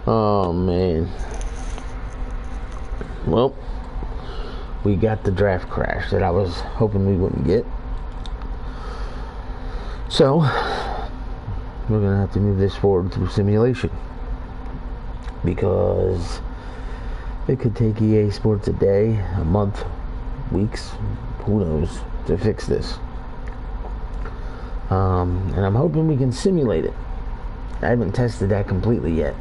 Oh man. Well, we got the draft crash that I was hoping we wouldn't get. So we're gonna have to move this forward through simulation, because it could take EA Sports a day, a month, weeks, who knows, to fix this. And I'm hoping we can simulate it. I haven't tested that completely yet.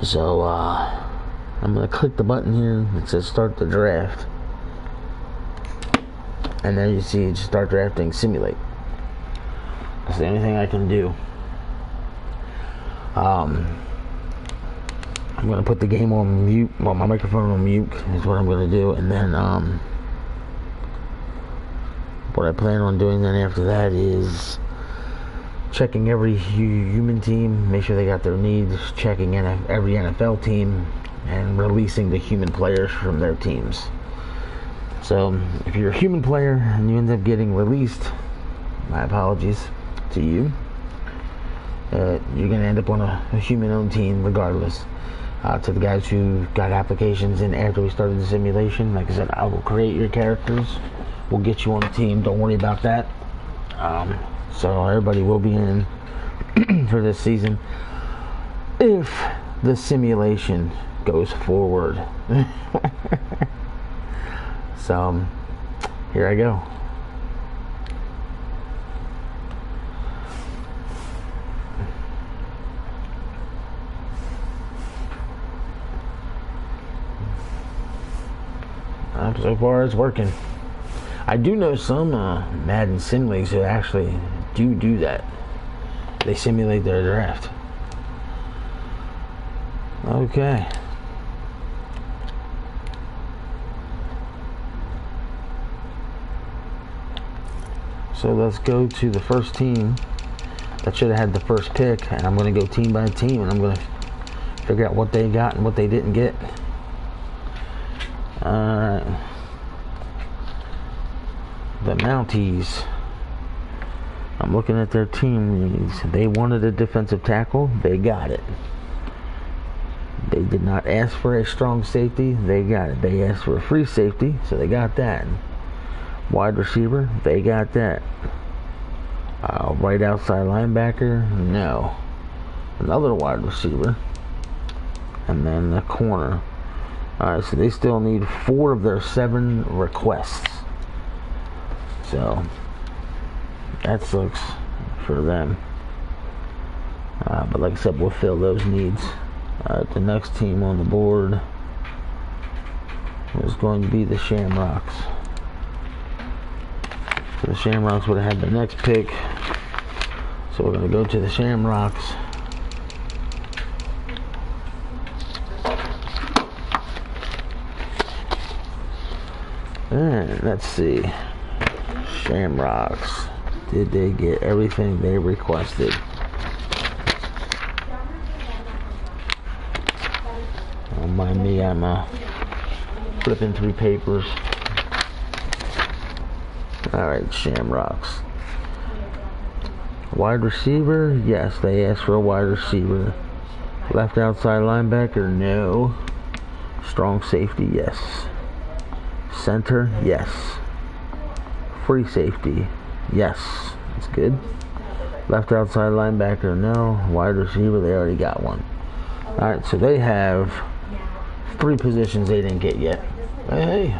So I'm gonna click the button here that says start the draft, and there you see start drafting, simulate. That's the only thing I can do. I'm gonna put the game on mute, well, my microphone on mute is what I'm gonna do, and then what I plan on doing then after that is checking every human team, make sure they got their needs, checking every NFL team, and releasing the human players from their teams. So if you're a human player and you end up getting released, my apologies to you. You're going to end up on a human-owned team regardless. To the guys who got applications in after we started the simulation, like I said, I will create your characters. We'll get you on the team. Don't worry about that. So everybody will be in for this season if the simulation goes forward. So here I go. So far it's working. I do know some Madden sim leagues that actually do that. They simulate their draft. Okay. So let's go to the first team that should have had the first pick, and I'm going to go team by team, and I'm going to figure out what they got and what they didn't get. Alright. The Mounties. I'm looking at their team needs. They wanted a defensive tackle. They got it. They did not ask for a strong safety. They got it. They asked for a free safety, so they got that. Wide receiver. They got that. Right outside linebacker. No. Another wide receiver. And then the corner. Alright, so they still need 4 of their 7 requests. So that sucks for them. But like I said, we'll fill those needs. The next team on the board is going to be the Shamrocks. So the Shamrocks would have had the next pick. So we're going to go to the Shamrocks. And let's see. Shamrocks. Did they get everything they requested? Don't mind me, I'm flipping through papers. Alright, Shamrocks. Wide receiver? Yes, they asked for a wide receiver. Left outside linebacker? No. Strong safety? Yes. Center? Yes. Free safety? Yes. That's good. Left outside linebacker? No. Wide receiver? They already got one. Alright, so they have 3 positions they didn't get yet. Hey,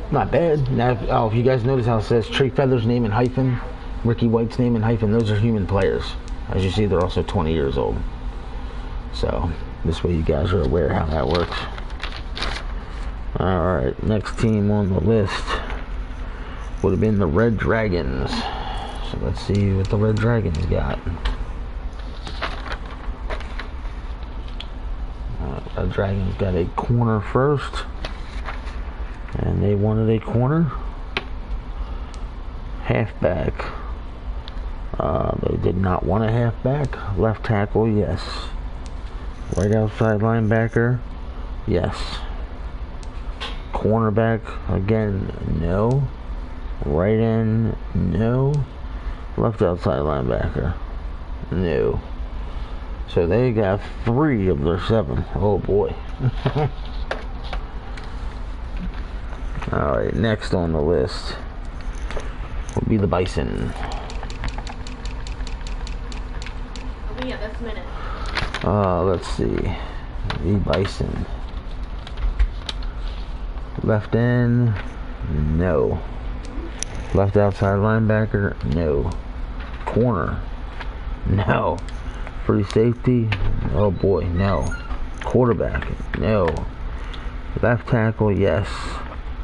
not bad. Now, if you guys notice how it says Trey Feather's name in hyphen, Ricky White's name in hyphen, those are human players. As you see, they're also 20 years old. So this way you guys are aware how that works. Alright, next team on the list would have been the Red Dragons. So let's see what the Red Dragons got. Red Dragons got a corner first, and they wanted a corner. Halfback. They did not want a halfback. Left tackle, yes. Right outside linebacker, yes. Cornerback, again, no. Right end, no. Left outside linebacker, no. So So they got 3 of their 7. Oh boy. Alright, next on the list will be the Bison. Oh yeah, that's a minute. Let's see. The Bison. Left end, no. Left outside linebacker, no. Corner, no. Free safety, oh boy, no. Quarterback, no. Left tackle, yes.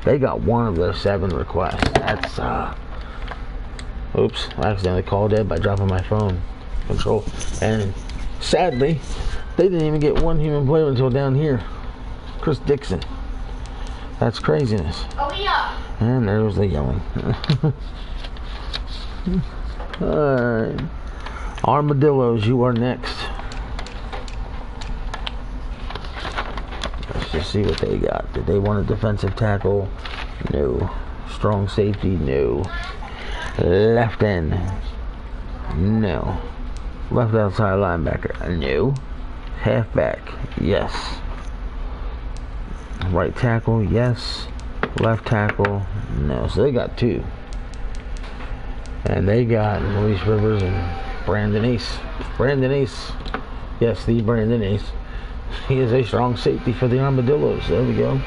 They got 1 of their 7 requests. That's, oops, I accidentally called Ed by dropping my phone control. And sadly, they didn't even get 1 human player until down here. Chris Dixon. That's craziness. Oh yeah. And there was the yelling. Alright. Armadillos, you are next. Let's just see what they got. Did they want a defensive tackle? No. Strong safety? No. Left end? No. Left outside linebacker? No. Halfback? Yes. Right tackle? Yes. Left tackle? No. So they got 2. And they got Luis Rivers and Brandon Ace. Brandon Ace. Yes, the Brandon Ace. He is a strong safety for the Armadillos. There we go.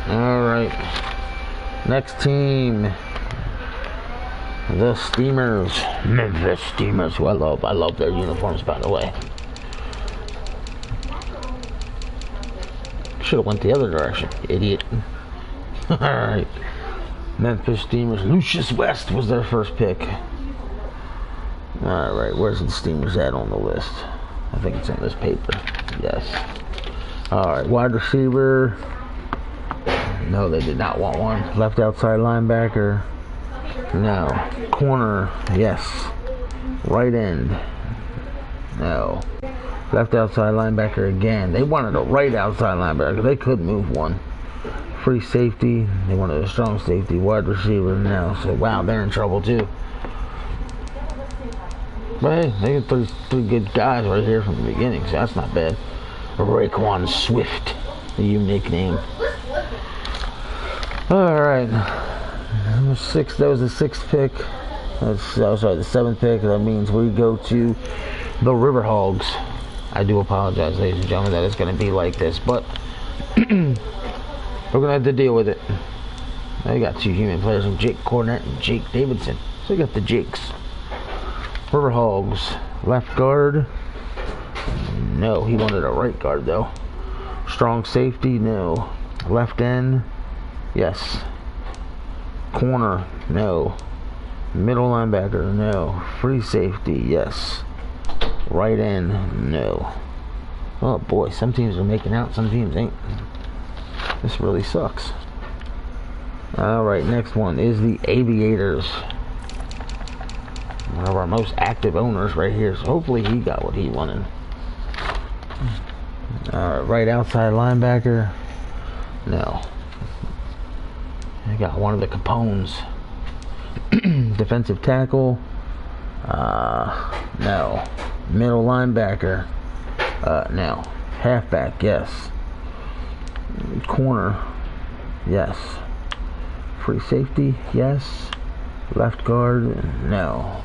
Alright. Next team. The Steamers. Memphis Steamers, who I love their uniforms, by the way. Should have went the other direction, idiot. Alright. Memphis Steamers. Lucius West was their first pick. Alright, where's the Steamers at on the list? I think it's on this paper. Yes. Alright, wide receiver. No, they did not want one. Left outside linebacker. No. Corner. Yes. Right end. No. Left outside linebacker again. They wanted a right outside linebacker. They could move one. Free safety. They wanted a strong safety. Wide receiver. No. So, wow, they're in trouble too. But hey, they got three good guys right here from the beginning, so that's not bad. Raekwon Swift, the unique name. Alright. That was the 6th pick. That's the 7th pick. That means we go to the Riverhogs. I do apologize, ladies and gentlemen, that it's going to be like this, but we're going to have to deal with it. They got 2 human players, Jake Cornett and Jake Davidson. So we got the Jakes. Riverhogs. Left guard. No, he wanted a right guard though. Strong safety. No. Left end. Yes. Corner. No. Middle linebacker. No. Free safety. Yes. Right end. No. Oh boy, some teams are making out, some teams ain't. This really sucks. Alright, next one is the Aviators. One of our most active owners right here, so hopefully he got what he wanted. Alright, right outside linebacker. No. I got one of the Capones. Defensive tackle. No. Middle linebacker. No. Halfback, yes. Corner, yes. Free safety, yes. Left guard, no.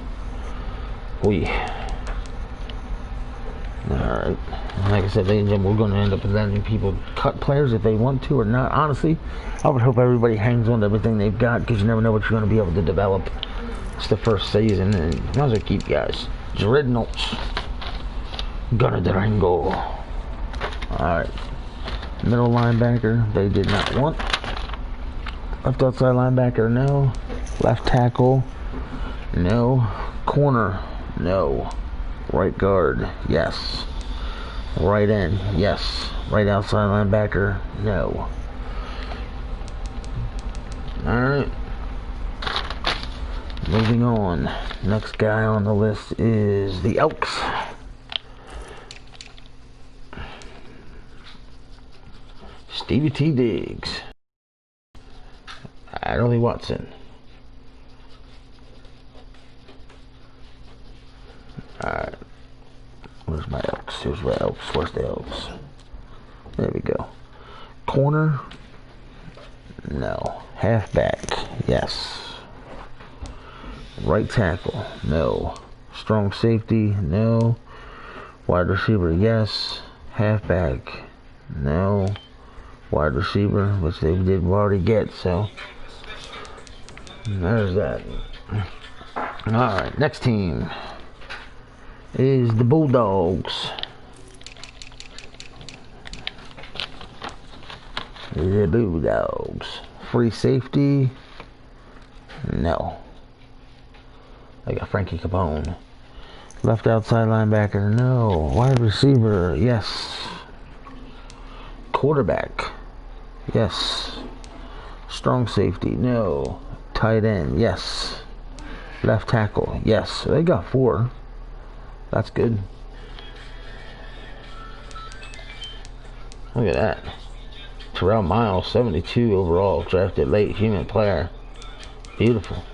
Alright. Like I said, ladies and gentlemen, we're going to end up letting people cut players if they want to or not. Honestly, I would hope everybody hangs on to everything they've got, because you never know what you're going to be able to develop. It's the first season, and you might as well keep guys. Dreadnoughts. Gunner Durango. Alright. Middle linebacker, they did not want. Left outside linebacker, no. Left tackle, no. Corner, no. Right guard, yes. Right end, yes. Right outside linebacker, no. Alright. Moving on. Next guy on the list is the Elks. Stevie T. Diggs. Adderley Watson. Alright. Where's the Elks? Where's the Elks? There we go. Corner? No. Halfback? Yes. Right tackle? No. Strong safety? No. Wide receiver? Yes. Halfback? No. Wide receiver, which they did already get, so there's that. Alright, next team is the Bulldogs. The Bulldogs. Free safety? No. I got Frankie Capone. Left outside linebacker? No. Wide receiver? Yes. Quarterback? Yes. Strong safety? No. Tight end? Yes. Left tackle? Yes. So they got 4. That's good. Look at that. Terrell Miles, 72 overall, drafted late, human player. Beautiful.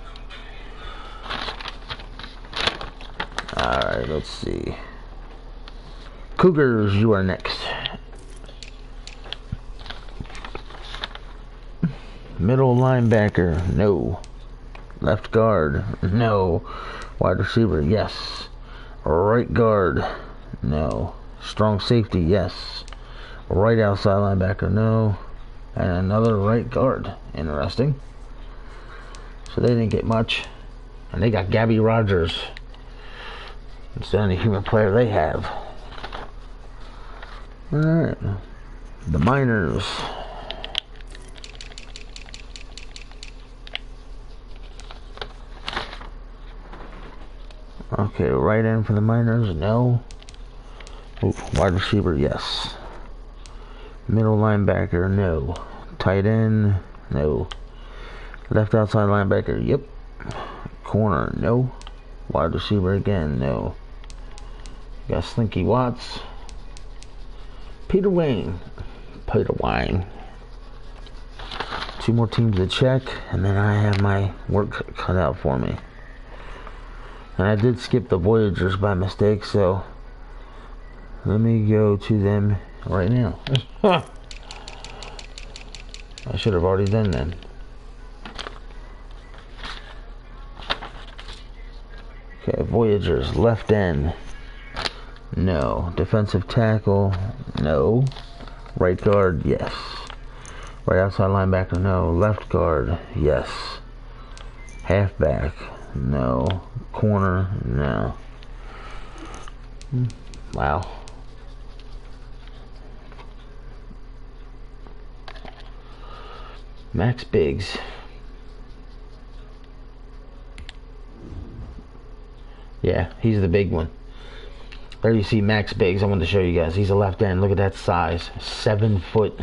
Alright, let's see. Cougars, you are next. Middle linebacker, no. Left guard, no. Wide receiver, yes. Right guard, no. Strong safety, yes. Right outside linebacker, no. And another right guard. Interesting. So they didn't get much. And they got Gabby Rogers. It's the only human player they have. Alright. The Miners. Okay, right end for the Miners, no. Ooh, wide receiver, yes. Middle linebacker, no. Tight end, no. Left outside linebacker, yep. Corner, no. Wide receiver again, no. Got Slinky Watts. Peter Wayne. 2 more teams to check, and then I have my work cut out for me. And I did skip the Voyagers by mistake, so let me go to them right now. I should have already done that. Okay, Voyagers, left end, no. Defensive tackle, no. Right guard, yes. Right outside linebacker, no. Left guard, yes. Halfback, no. Corner, no. Wow. Max Biggs. Yeah, he's the big one. There you see Max Biggs. I wanted to show you guys. He's a left end. Look at that size. 7 foot.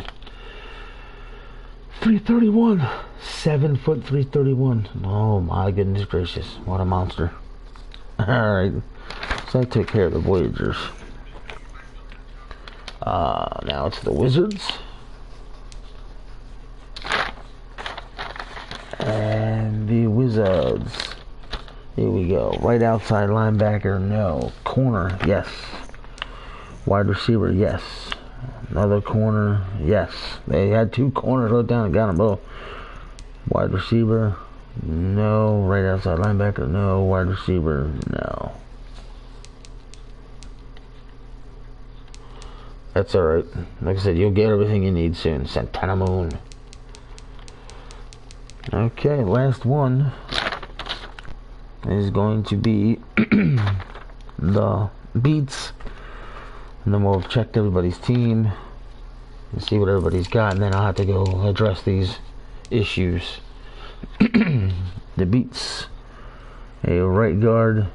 331. 7 foot 331. Oh my goodness gracious. What a monster. Alright. So I took care of the Voyagers. Now it's the Wizards. And the Wizards. Here we go. Right outside linebacker, no. Corner, yes. Wide receiver, yes. Another corner, yes. They had 2 corners, looked down and got them both. Wide receiver, no. Right outside linebacker, no. Wide receiver, no. That's alright. Like I said, you'll get everything you need soon. Santana Moon. Okay, last one is going to be the Beats. And then we'll check everybody's team and see what everybody's got, and then I'll have to go address these issues. The Beats. A right guard,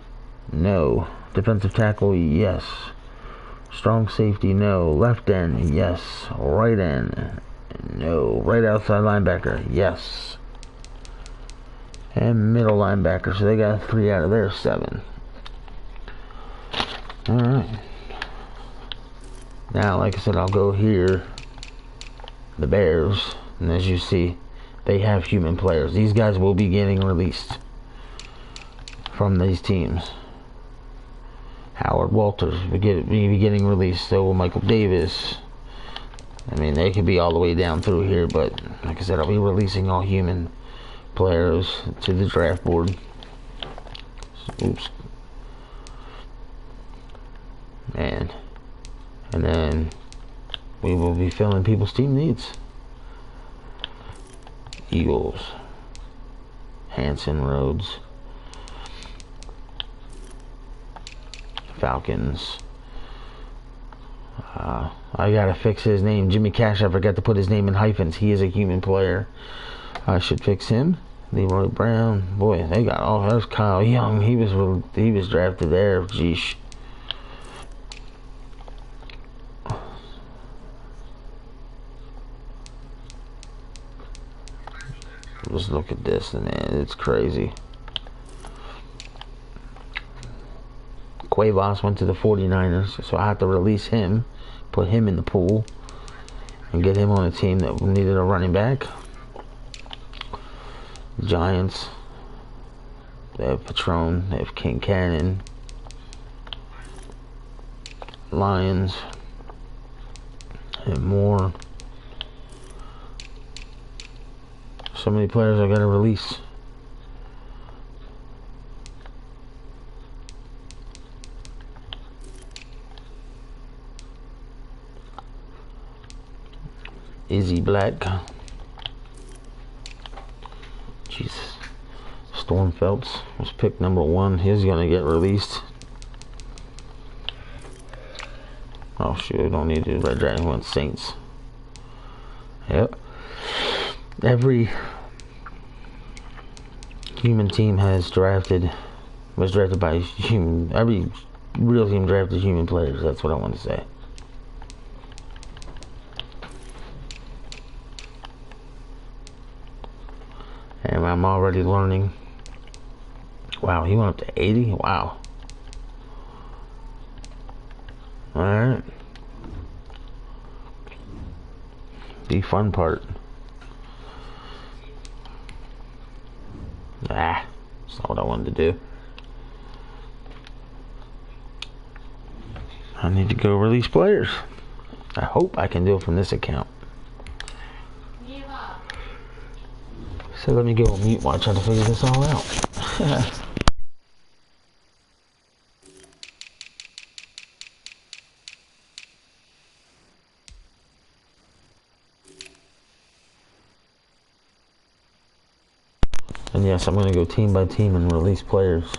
no. Defensive tackle, yes. Strong safety, no. Left end, yes. Right end, no. Right outside linebacker, yes. And middle linebacker, so they got 3 out of their 7. Alright. Now, like I said, I'll go here. The Bears. And as you see, they have human players. These guys will be getting released from these teams. Howard Walters be getting released. So will Michael Davis. I mean, they could be all the way down through here, but like I said, I'll be releasing all human players to the draft board. Oops. And then we will be filling people's team needs. Eagles. Hanson Rhodes. Falcons. I gotta fix his name. Jimmy Cash, I forgot to put his name in hyphens. He is a human player. I should fix him. Leroy Brown. Boy, they got all. There's Kyle Young. He was drafted there. Jeesh. Just look at this, and man, it's crazy. Cuevas went to the 49ers, so I have to release him, put him in the pool, and get him on a team that needed a running back. Giants, they have Patron, they have King Cannon. Lions, and more. So many players I gotta release. Izzy Black. Jesus. Storm Phelps was picked number 1. He's gonna get released. Oh shoot, I don't need to. Red Dragon went Saints. Yep. Every human team was drafted by human. Every real team drafted human players. That's what I want to say. And I'm already learning. Wow, he went up to 80? Wow. Alright. The fun part. That's not what I wanted to do. I need to go release players. I hope I can do it from this account. So let me go on mute while I try to figure this all out. And yes, I'm going to go team by team and release players.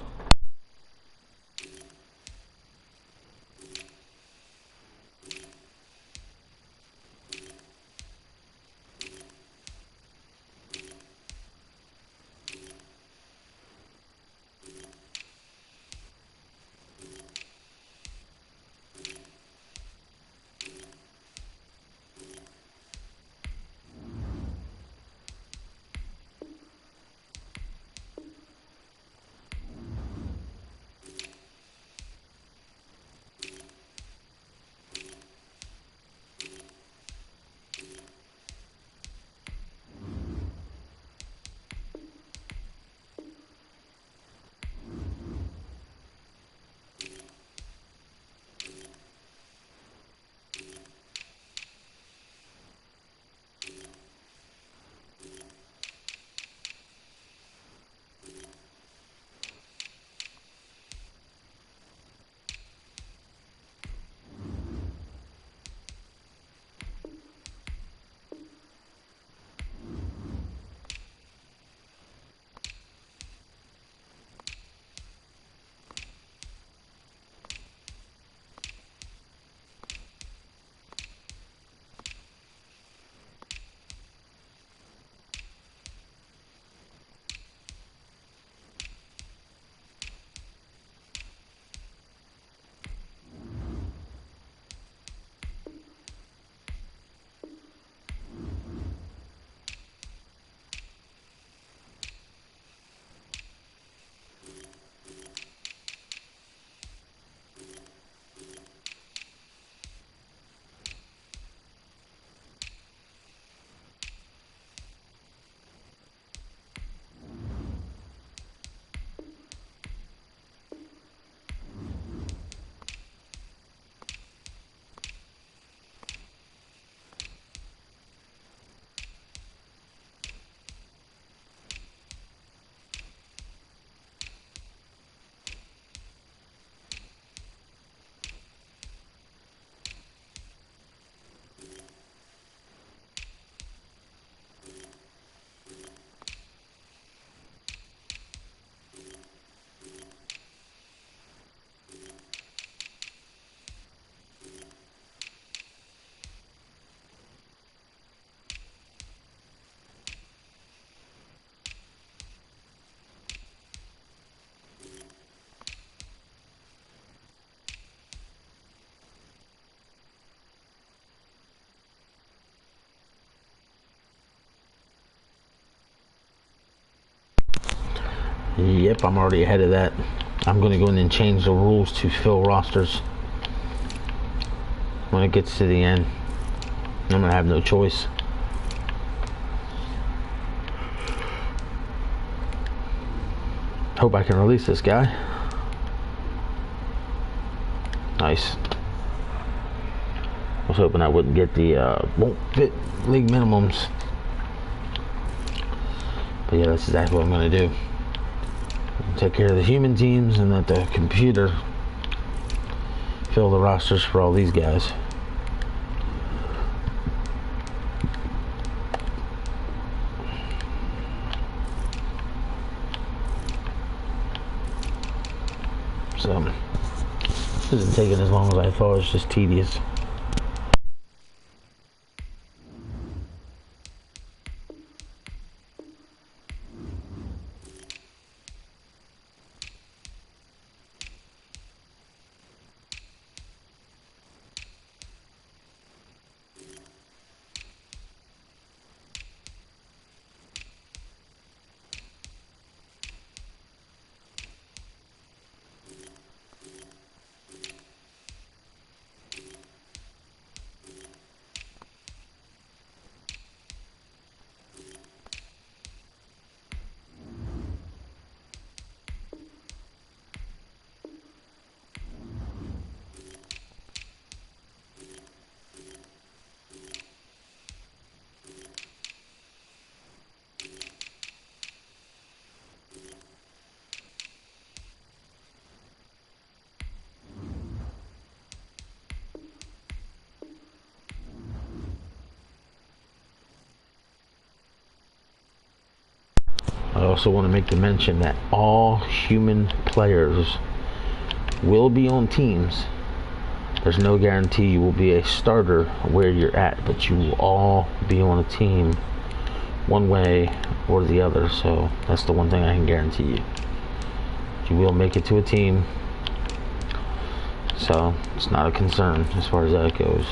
Yep, I'm already ahead of that. I'm going to go in and change the rules to fill rosters when it gets to the end. I'm going to have no choice. Hope I can release this guy. Nice. I was hoping I wouldn't get the won't fit league minimums. But yeah, that's exactly what I'm going to do. Take care of the human teams and let the computer fill the rosters for all these guys. So, this isn't taking as long as I thought. It's just tedious. I also want to make the mention that all human players will be on teams. There's no guarantee you will be a starter where you're at, but you will all be on a team one way or the other. So that's the one thing I can guarantee you. You will make it to a team. So it's not a concern as far as that goes.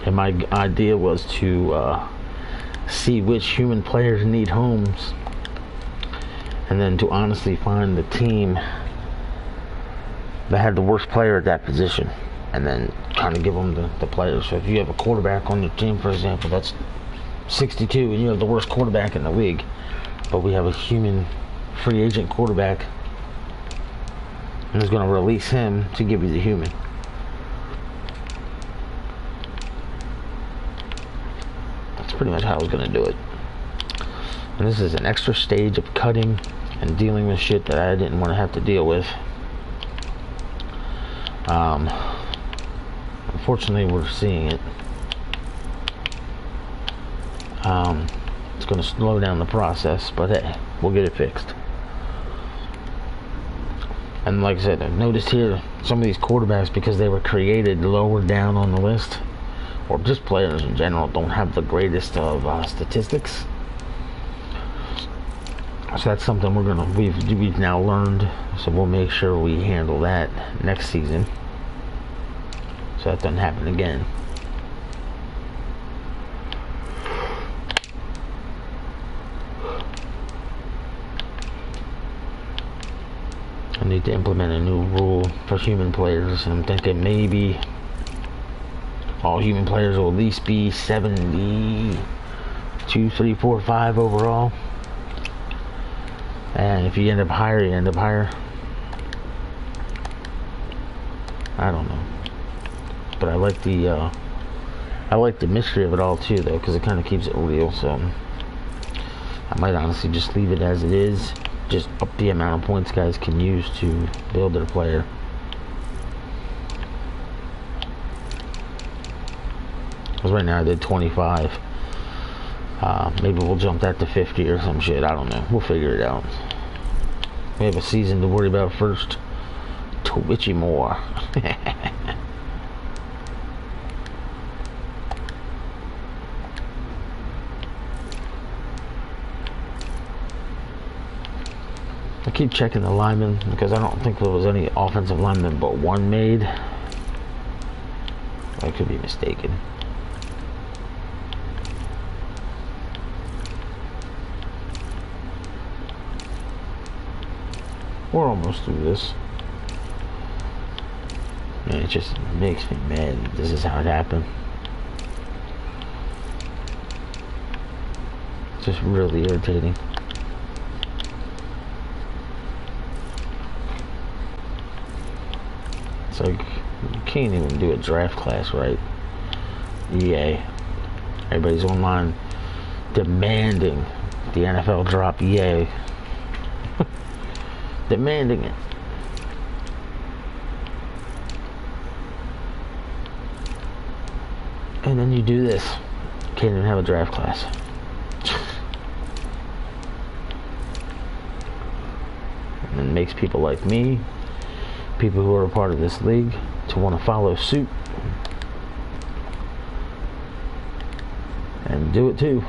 And my idea was to see which human players need homes, and then to honestly find the team that had the worst player at that position, and then kind of give them the players. So if you have a quarterback on your team, for example, that's 62, and you have the worst quarterback in the league, but we have a human free agent quarterback, and is going to release him to give you the human. Pretty much how I was going to do it. And this is an extra stage of cutting and dealing with shit that I didn't want to have to deal with. Unfortunately, we're seeing it. It's going to slow down the process, but hey, we'll get it fixed. And like I said, I've noticed here some of these quarterbacks, because they were created lower down on the list, or just players in general, don't have the greatest of statistics. So that's something we've now learned. So we'll make sure we handle that next season, so that doesn't happen again. I need to implement a new rule for human players. I'm thinking maybe all human players will at least be 72, 3, 4, 5 overall. And if you end up higher, you end up higher. I don't know. But I like the mystery of it all too, though, because it kind of keeps it real. So I might honestly just leave it as it is. Just up the amount of points guys can use to build their player. Because right now I did 25. Maybe we'll jump that to 50 or some shit. I don't know. We'll figure it out. We have a season to worry about first. Twitchy more. I keep checking the linemen because I don't think there was any offensive linemen but one made. I could be mistaken. We're almost through this. Man, it just makes me mad. This is how it happened. It's just really irritating. It's like, you can't even do a draft class right. EA. Everybody's online demanding the NFL drop EA. Demanding it. And then you do this. Can't even have a draft class. And it makes people like me, people who are a part of this league, to want to follow suit and do it too,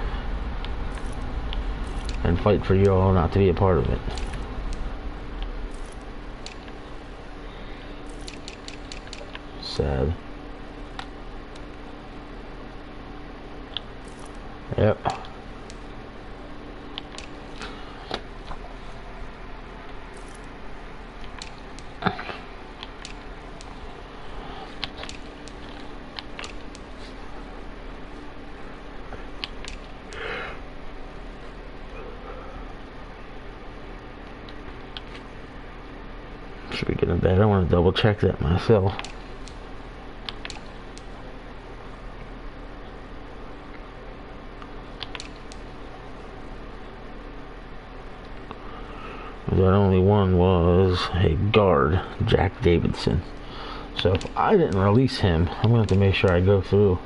and fight for you all not to be a part of it. Sad. Yep. Should we get in bed? I want to double check that myself. That only one was a guard, Jack Davidson. So if I didn't release him, I'm going to have to make sure I go through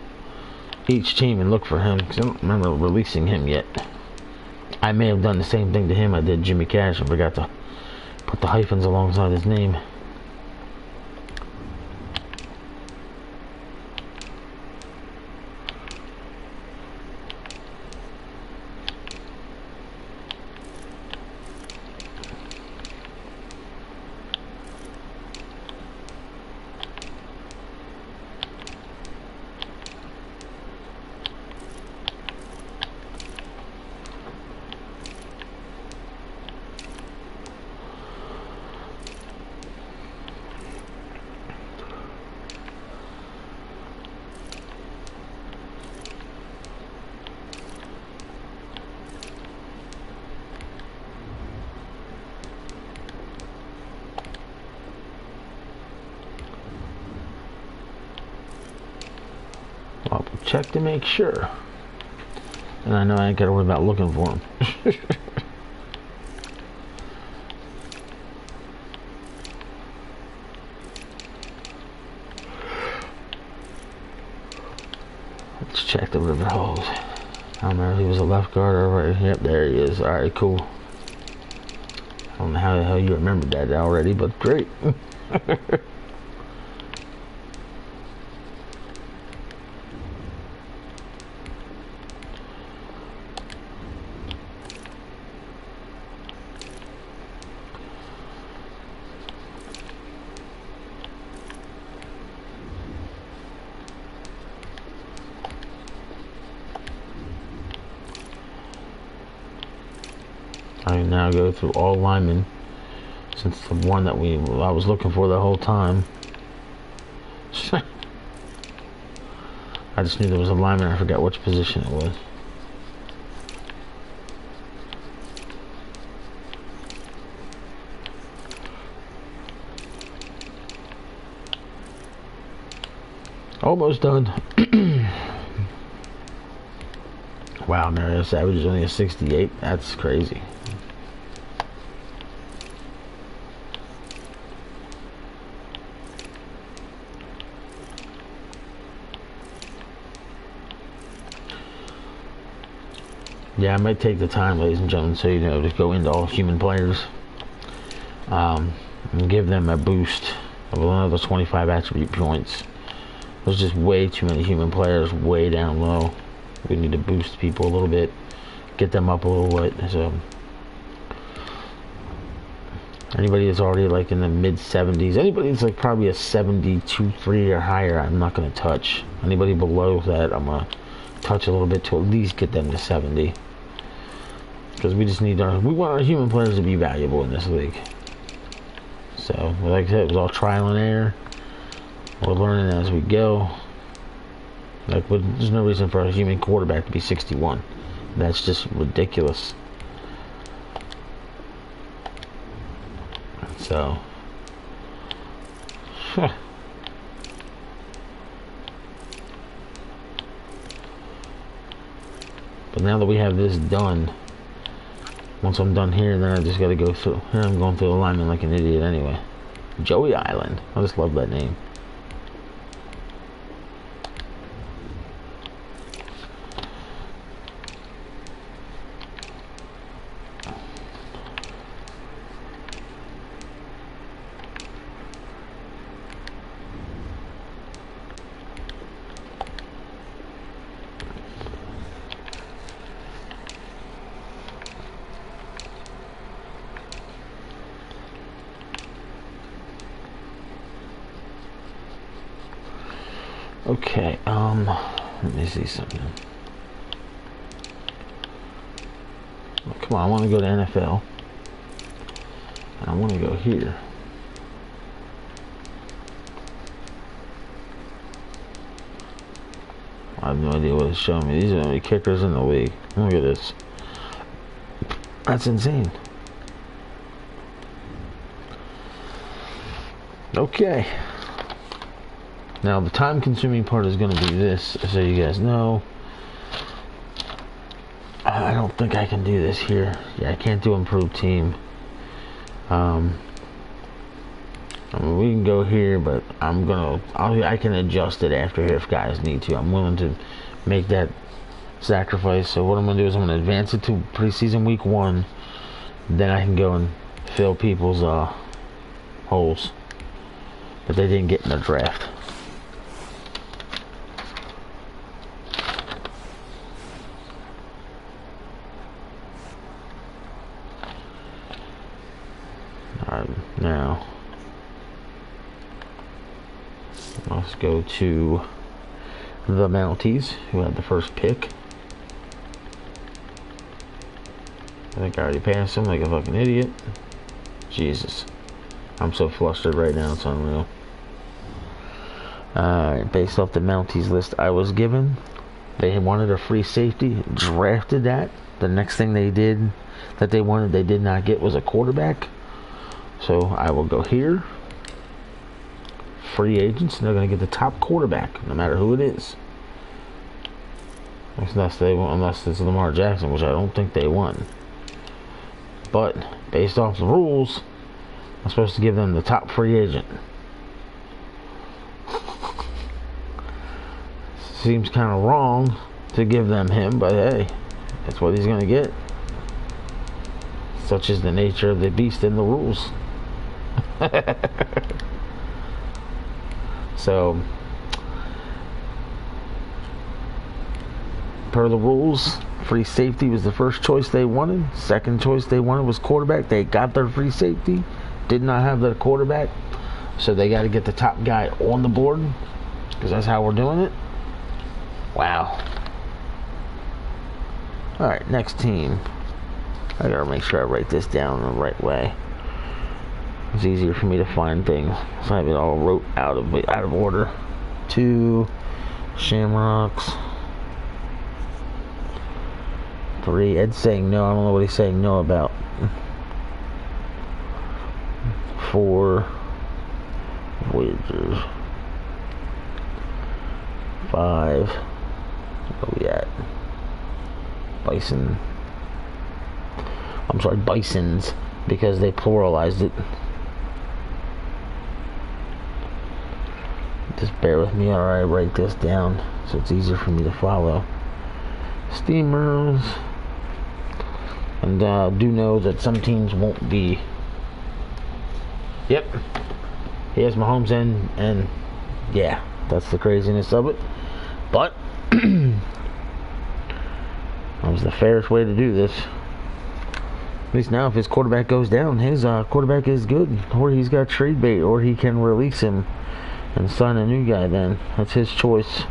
each team and look for him, because I don't remember releasing him yet. I may have done the same thing to him I did Jimmy Cash and forgot to put the hyphens alongside his name. I'll check to make sure. And I know I ain't gotta worry about looking for him. Let's check the river hose. I don't know if he was a left guard or right. Yep, there he is. Alright, cool. I don't know how the hell you remembered that already, but great. I now go through all linemen, since the one that I was looking for the whole time. I just knew there was a lineman. I forgot which position it was. Almost done. Wow, Mario Savage is only a 68. That's crazy. Yeah, I might take the time, ladies and gentlemen, so you know, to go into all human players, and give them a boost of another 25 attribute points. There's just way too many human players way down low. We need to boost people a little bit, get them up a little bit. So anybody that's already like in the mid 70s, anybody that's like probably a 72-3 or higher, I'm not going to touch. Anybody below that, I'm going to touch a little bit to at least get them to 70. Because we just need we want our human players to be valuable in this league. So, like I said, it was all trial and error. We're learning as we go. Like, there's no reason for a human quarterback to be 61. That's just ridiculous. So, but now that we have this done, once I'm done here, then I just got to go through. Here I'm going through the lineman like an idiot anyway. Joey Island. I just love that name. Okay, let me see something. Oh, come on, I want to go to NFL. And I want to go here. I have no idea what it's showing me. These are the only kickers in the league. Look at this. That's insane. Okay. Now, the time-consuming part is going to be this, so you guys know. I don't think I can do this here. Yeah, I can't do improved team. I mean, we can go here, but I can adjust it after here if guys need to. I'm willing to make that sacrifice. So what I'm going to do is I'm going to advance it to preseason week 1. Then I can go and fill people's holes that they didn't get in the draft. Now, let's go to the Mounties, who had the first pick. I think I already passed him like a fucking idiot. Jesus. I'm so flustered right now, it's unreal. Based off the Mounties list I was given, they wanted a free safety, drafted that. The next thing they did that they wanted, they did not get, was a quarterback. So I will go here. Free agents, and they're going to get the top quarterback, no matter who it is. Unless it's Lamar Jackson, which I don't think they want. But based off the rules, I'm supposed to give them the top free agent. Seems kind of wrong to give them him, but hey, that's what he's going to get. Such is the nature of the beast and the rules. So, per the rules, free safety was the first choice they wanted. Second choice they wanted was quarterback. They got their free safety, did not have their quarterback, so they got to get the top guy on the board, because that's how we're doing it. Wow. Alright, next team. I gotta make sure I write this down the right way. It's easier for me to find things, so I have it all wrote out of order. 2 Shamrocks. 3. Ed's saying no. I don't know what he's saying no about. 4 Voyagers. 5. Where we at? Bison. I'm sorry, Bisons, because they pluralized it. Just bear with me, alright, write this down so it's easier for me to follow. Steamers. And do know that some teams won't be. Yep. Here's Mahomes in, and yeah, that's the craziness of it. But that was the fairest way to do this. At least now, if his quarterback goes down, his quarterback is good, or he's got trade bait, or he can release him and sign a new guy. Then that's his choice.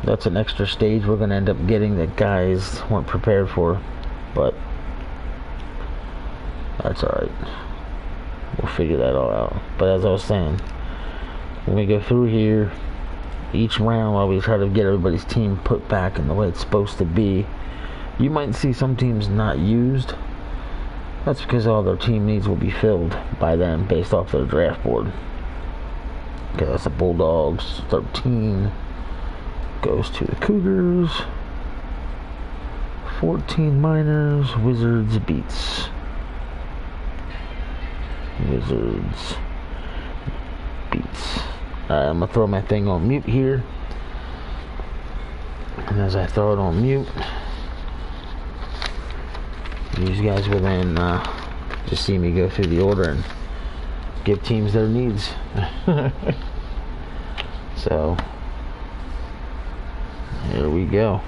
That's an extra stage we're gonna end up getting that guys weren't prepared for, but that's alright. We'll figure that all out. But as I was saying, when we go through here, each round while we try to get everybody's team put back in the way it's supposed to be, you might see some teams not used. That's because all their team needs will be filled by them based off their draft board. Okay, that's the Bulldogs. 13 goes to the Cougars. 14 Miners. Wizards beats. Wizards beats. I'm gonna throw my thing on mute here, and as I throw it on mute, these guys will then just see me go through the order and give teams their needs. So here we go.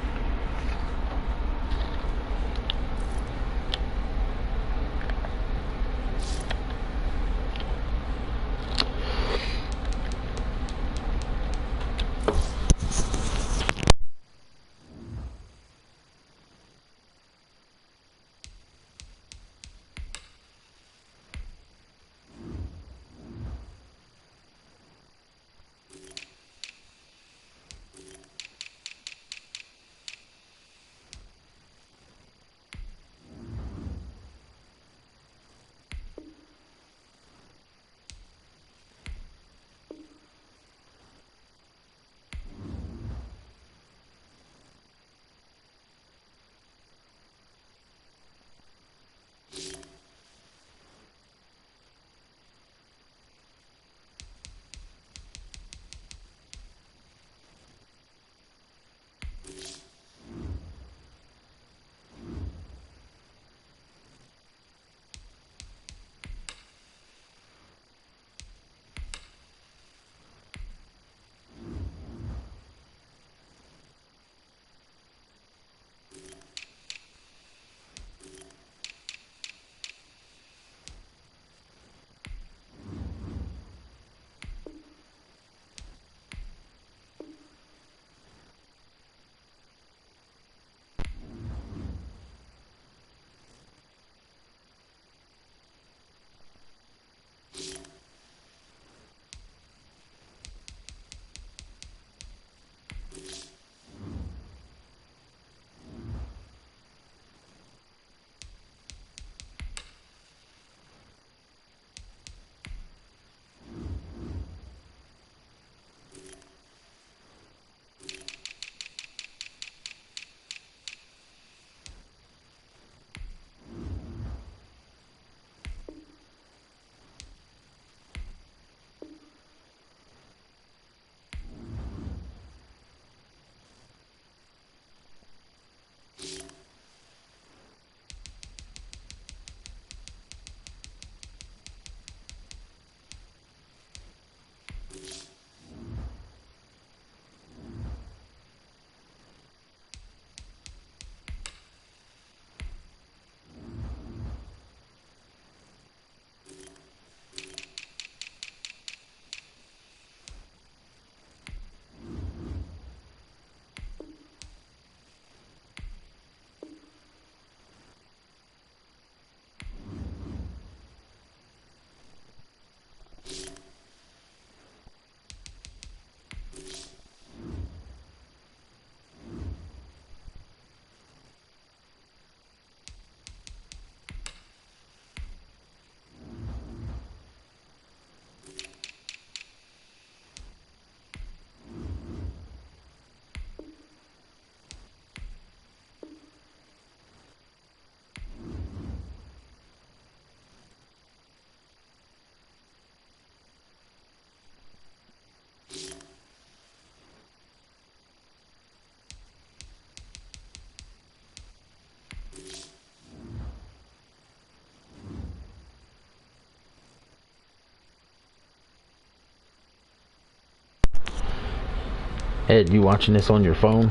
Ed, you watching this on your phone?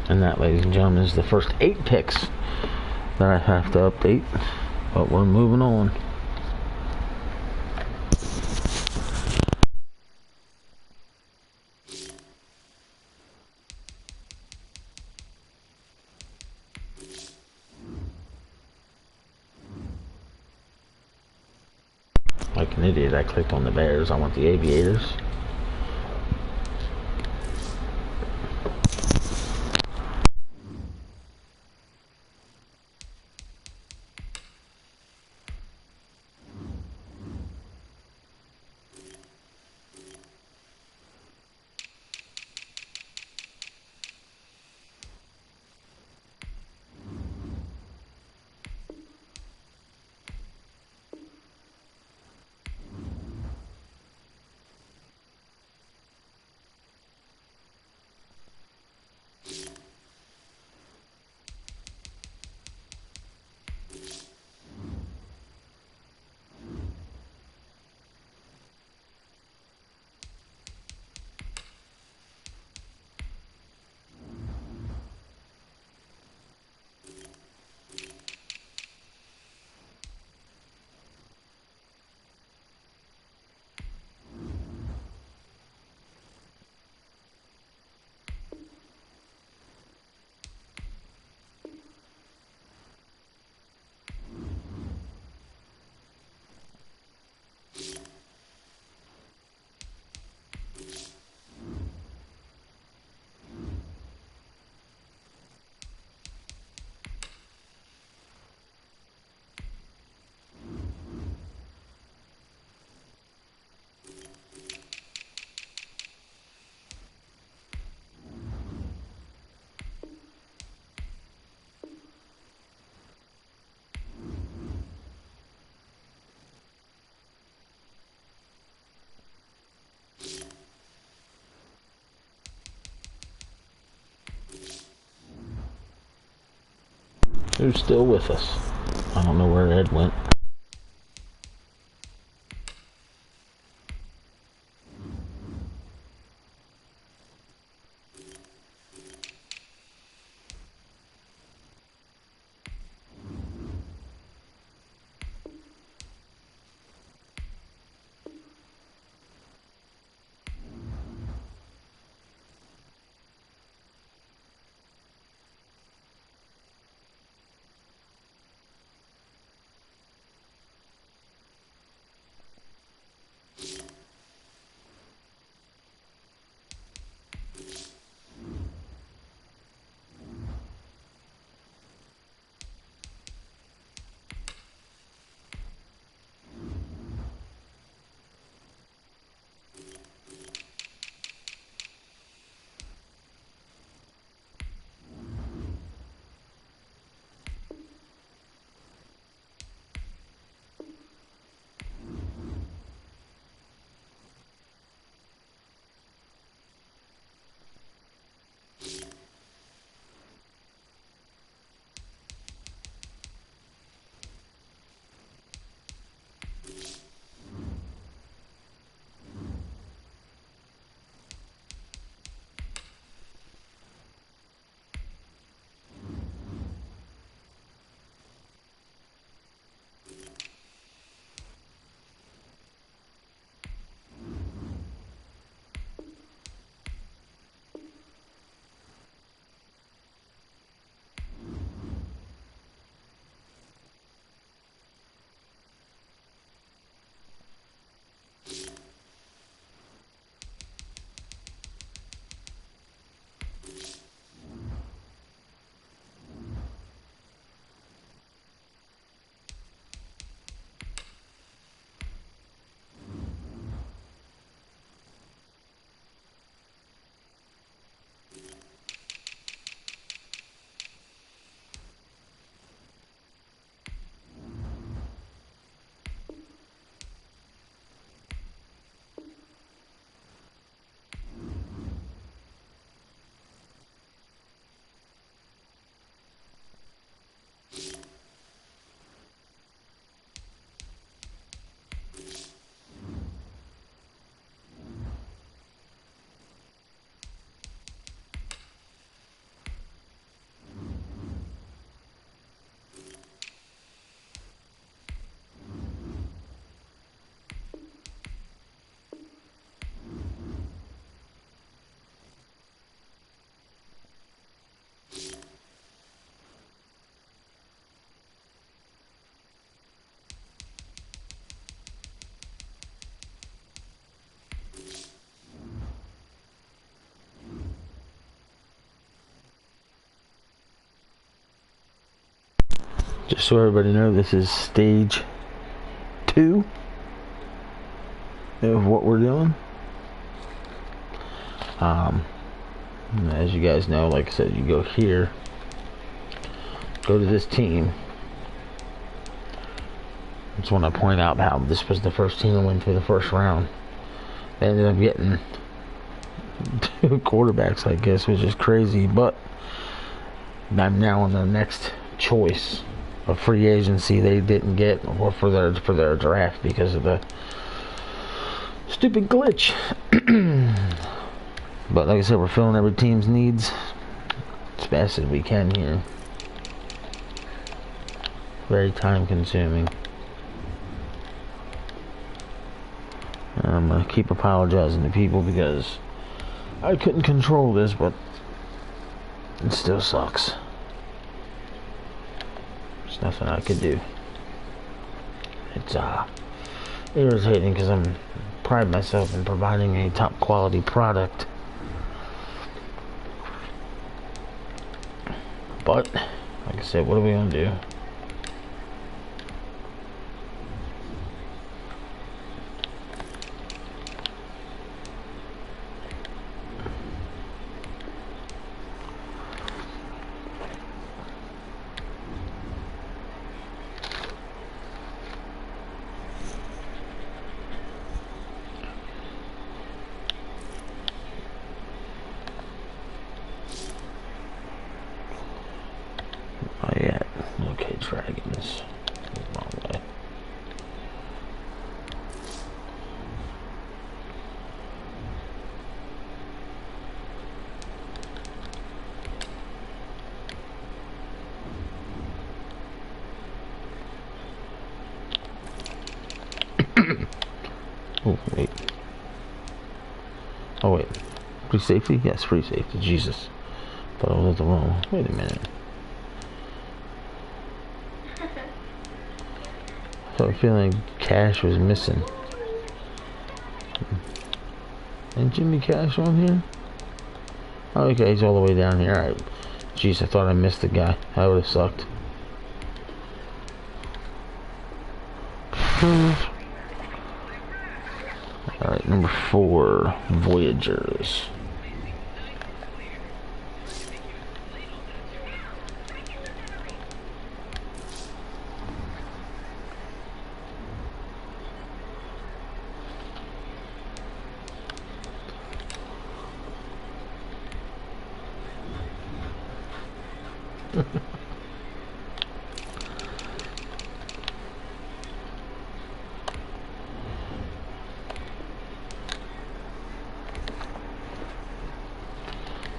And that, ladies and gentlemen, is the first 8 picks that I have to update. But we're moving on. Like an idiot, I clicked on the Bears. I want the Aviators. Who's still with us? I don't know where Ed went. Just so everybody knows, this is stage 2 of what we're doing. As you guys know, like I said, you go here, go to this team. I just want to point out how this was the first team that went through the first round. They ended up getting 2 quarterbacks, I guess, which is crazy, but I'm now on the next choice of free agency they didn't get, or for their draft, because of the stupid glitch. But like I said, we're filling every team's needs as fast as we can here. Very time consuming. I'm gonna keep apologizing to people because I couldn't control this, but it still sucks. There's nothing I could do. It's irritating because I'm pride myself in providing a top quality product, but like I said, what are we gonna do? Oh yeah, okay, dragons. Wrong way. Oh wait. Oh wait. Free safety? Yes, free safety. Jesus. Thought I was at the wrong. Wait a minute. I feel like Cash was missing. Ain't Jimmy Cash on here? Oh, okay, he's all the way down here. Alright. Jeez, I thought I missed the guy. That would have sucked. Alright, number 4, Voyagers.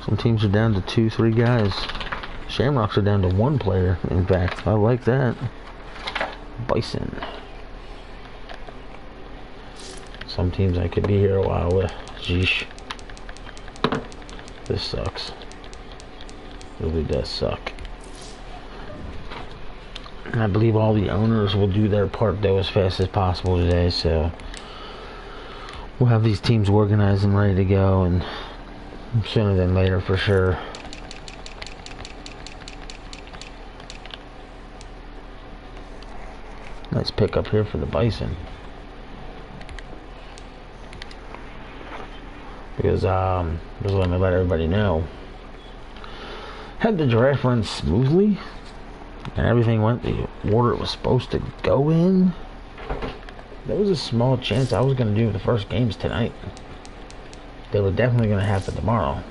Some teams are down to 2, 3 guys. Shamrocks are down to 1 player, in fact. I like that. Bison. Some teams I could be here a while with. Jeesh. This sucks. It really does suck. And I believe all the owners will do their part though as fast as possible today, so we'll have these teams organized and ready to go, and sooner than later for sure. Nice pick up here for the Bison. Because just let me let everybody know, had the draft run smoothly and everything went the order it was supposed to go in, there was a small chance I was going to do the first games tonight. They were definitely going to happen tomorrow,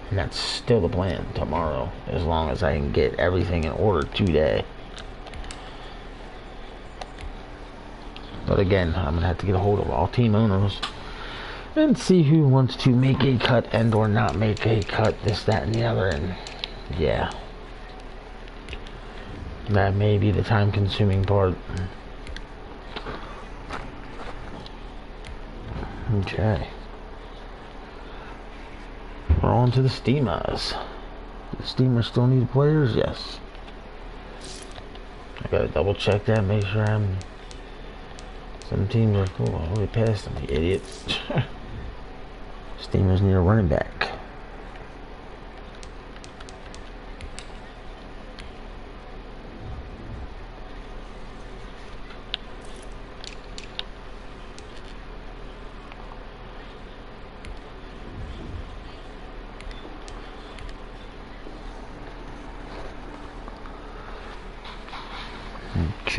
and that's still the plan, tomorrow, as long as I can get everything in order today. But again, I'm going to have to get a hold of all team owners and see who wants to make a cut and or not make a cut, this, that, and the other, and yeah. That may be the time-consuming part. Okay. We're on to the Steamers. The Steamers still need players? Yes. I gotta double check that, make sure I'm... Some teams are cool. I already passed them, the idiot. Steamers need a running back.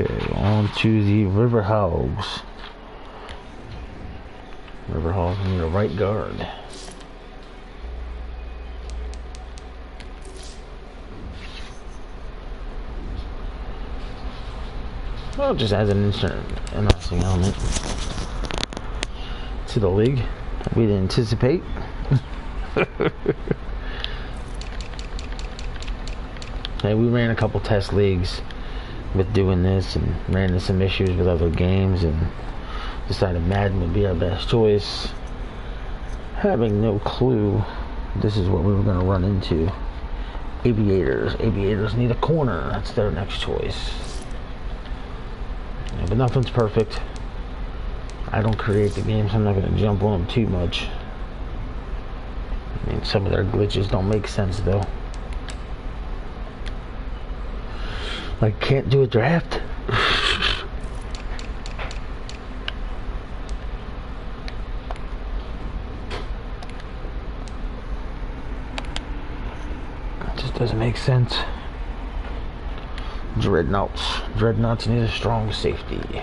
Okay, on to the River Hogs. River Hogs need a right guard. Well, just as an interesting element to the league. We didn't anticipate. Hey, we ran a couple test leagues with doing this and ran into some issues with other games and decided Madden would be our best choice. Having no clue this is what we were going to run into. Aviators. Aviators need a corner. That's their next choice. Yeah, but nothing's perfect. I don't create the game, so I'm not going to jump on them too much. I mean, some of their glitches don't make sense, though. Like, can't do a draft? It just doesn't make sense. Dreadnoughts. Dreadnoughts need a strong safety.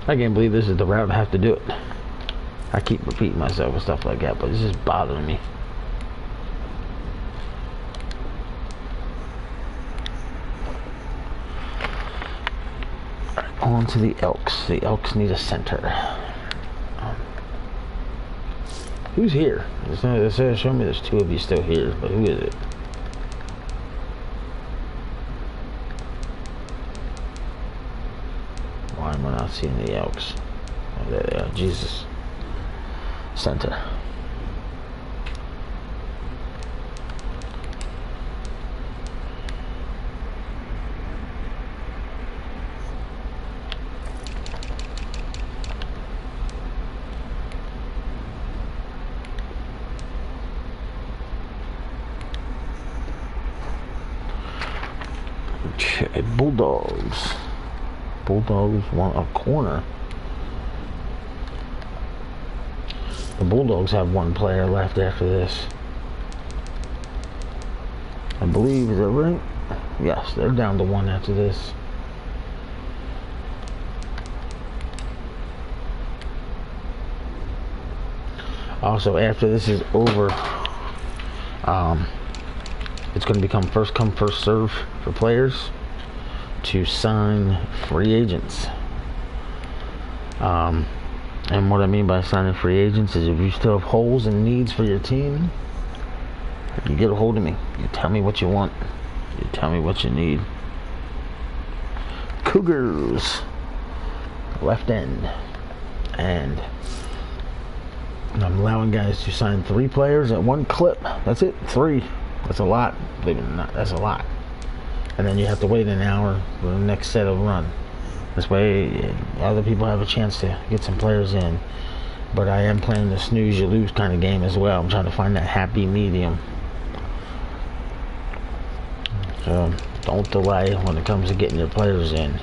I can't believe this is the route I have to do it. I keep repeating myself and stuff like that, but it's just bothering me. Alright, on to the Elks. The Elks need a center. Who's here? It says show me there's two of you still here, but who is it? Why am I not seeing the Elks? Oh, there they are. Jesus. Center. Okay, Bulldogs. Bulldogs want a corner. The Bulldogs have one player left after this. I believe, is that right? Yes, they're down to one after this. Also, after this is over, it's going to become first come, first serve for players to sign free agents. And what I mean by signing free agents is if you still have holes and needs for your team, you get a hold of me. You tell me what you want. You tell me what you need. Cougars. Left end. And I'm allowing guys to sign 3 players at one clip. That's it. 3. That's a lot. Believe it or not, that's a lot. And then you have to wait an hour for the next set of run. This way, other people have a chance to get some players in. But I am playing the snooze you lose kind of game as well. I'm trying to find that happy medium. So don't delay when it comes to getting your players in.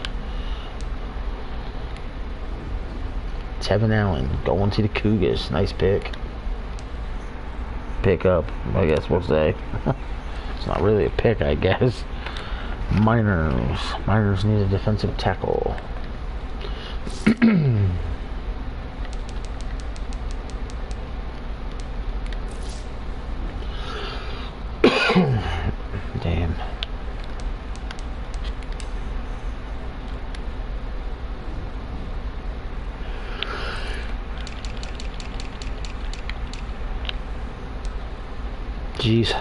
Tevin Allen going to the Cougars. Nice pick. Pick up, I guess we'll say. It's not really a pick, I guess. Miners. Miners need a defensive tackle. Damn. Jeez.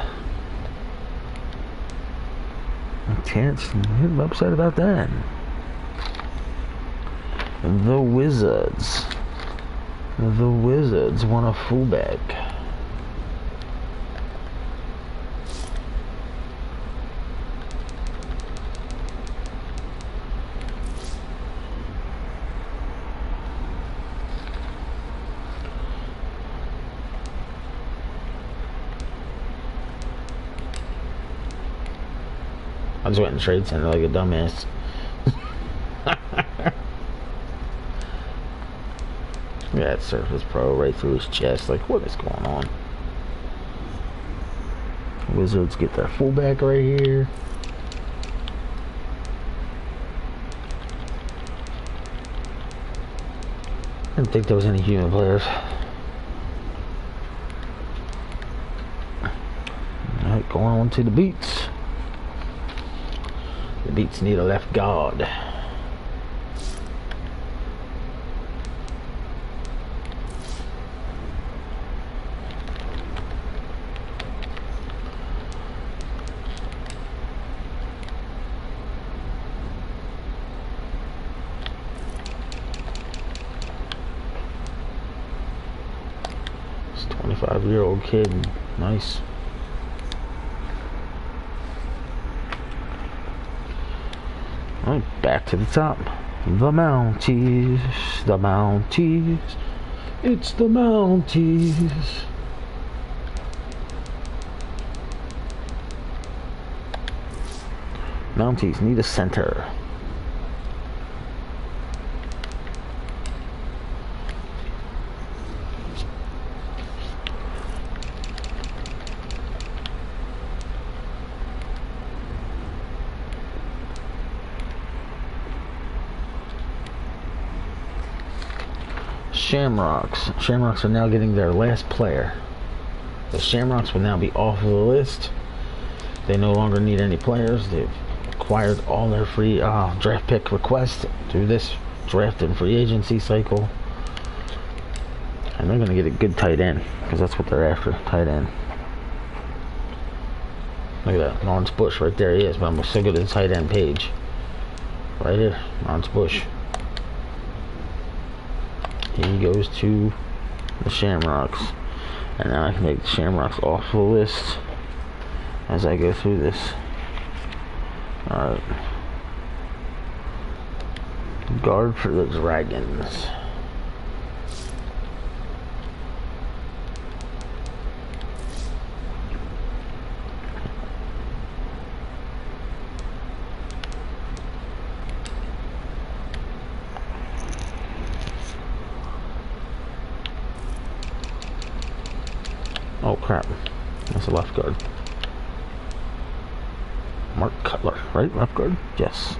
I can't get upset about that. The Wizards. The Wizards want a fullback. I just went in trade center like a dumbass. that Surface Pro right through his chest. Like, what is going on? Wizards get their fullback right here. I didn't think there was any human players. Alright, going on to the Beats. The Beats need a left guard. This 25-year-old kid, nice. Alright, back to the top. The Mounties, the Mounties, it's the Mounties. Mounties need a center. Shamrocks. Shamrocks are now getting their last player. The Shamrocks will now be off of the list. They no longer need any players. They've acquired all their free draft pick requests through this draft and free agency cycle. And they're going to get a good tight end, because that's what they're after, tight end. Look at that, Lawrence Bush right there. He is, but I'm still good at the tight end page. Right here, Lawrence Bush. He goes to the Shamrocks. And now I can take the Shamrocks off the list as I go through this. Alright. Guard for the Dragons. Oh crap, that's a left guard. Mark Cutler, right? Left guard? Yes.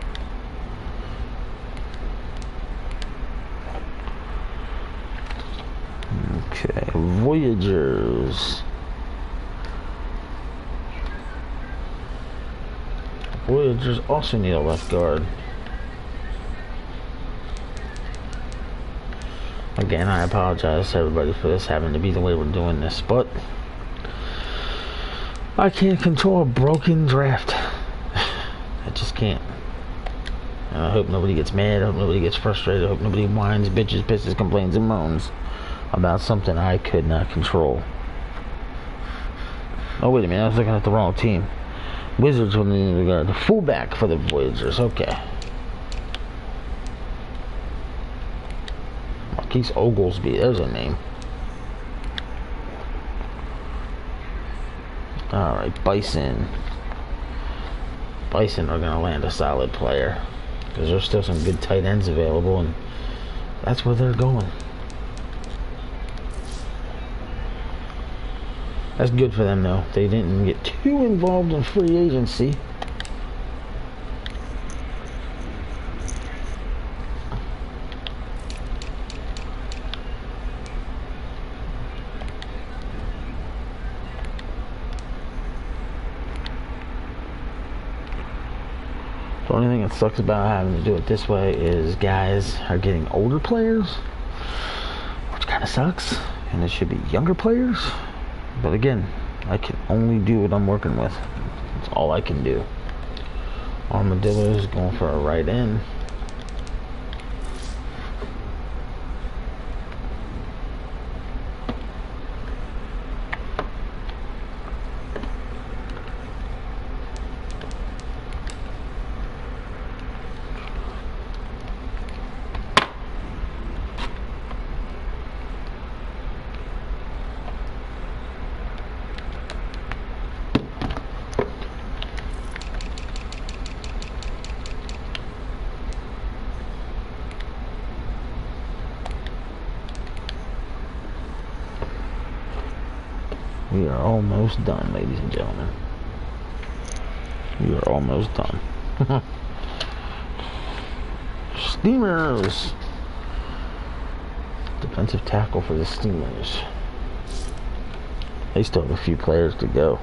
Okay, Voyagers. Voyagers also need a left guard. Again, I apologize to everybody for this having to be the way we're doing this, but I can't control a broken draft. I just can't. And I hope nobody gets mad. I hope nobody gets frustrated. I hope nobody whines, bitches, pisses, complains, and moans about something I could not control. Oh, wait a minute. I was looking at the wrong team. Wizards will need to guard the fullback for the Voyagers. Okay. Marquise Oglesby. There's a name. Alright, Bison. Bison are going to land a solid player, because there's still some good tight ends available, and that's where they're going. That's good for them, though. They didn't get too involved in free agency. The only thing that sucks about having to do it this way is guys are getting older players, which kind of sucks, and it should be younger players. But again, I can only do what I'm working with. That's all I can do. Armadillo's going for a right end. We are almost done, ladies and gentlemen. We are almost done. Steamers! Defensive tackle for the Steamers. They still have a few players to go.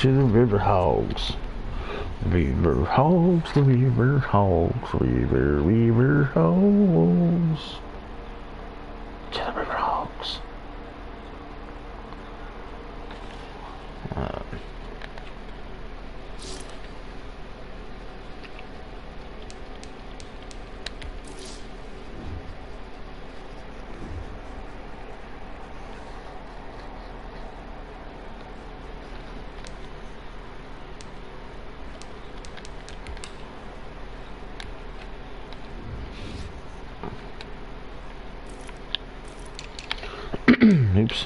To the River Hogs. River Hogs, the River Hogs, River Hogs. To the River Hogs. Oops.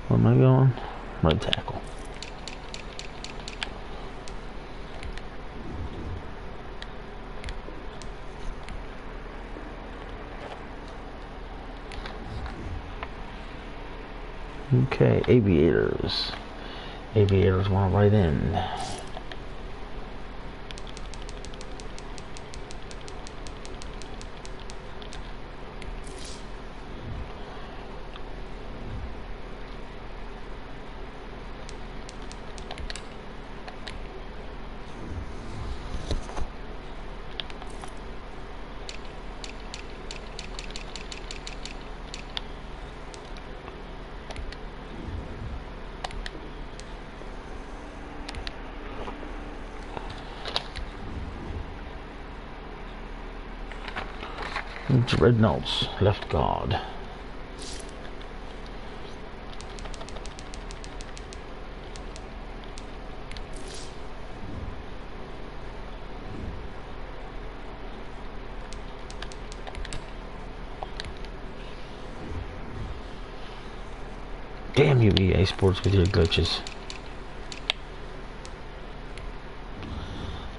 Where am I going? Right tackle. Okay, aviators. Aviators want right in. Dreadnoughts, left guard. Damn you, EA Sports, with your glitches.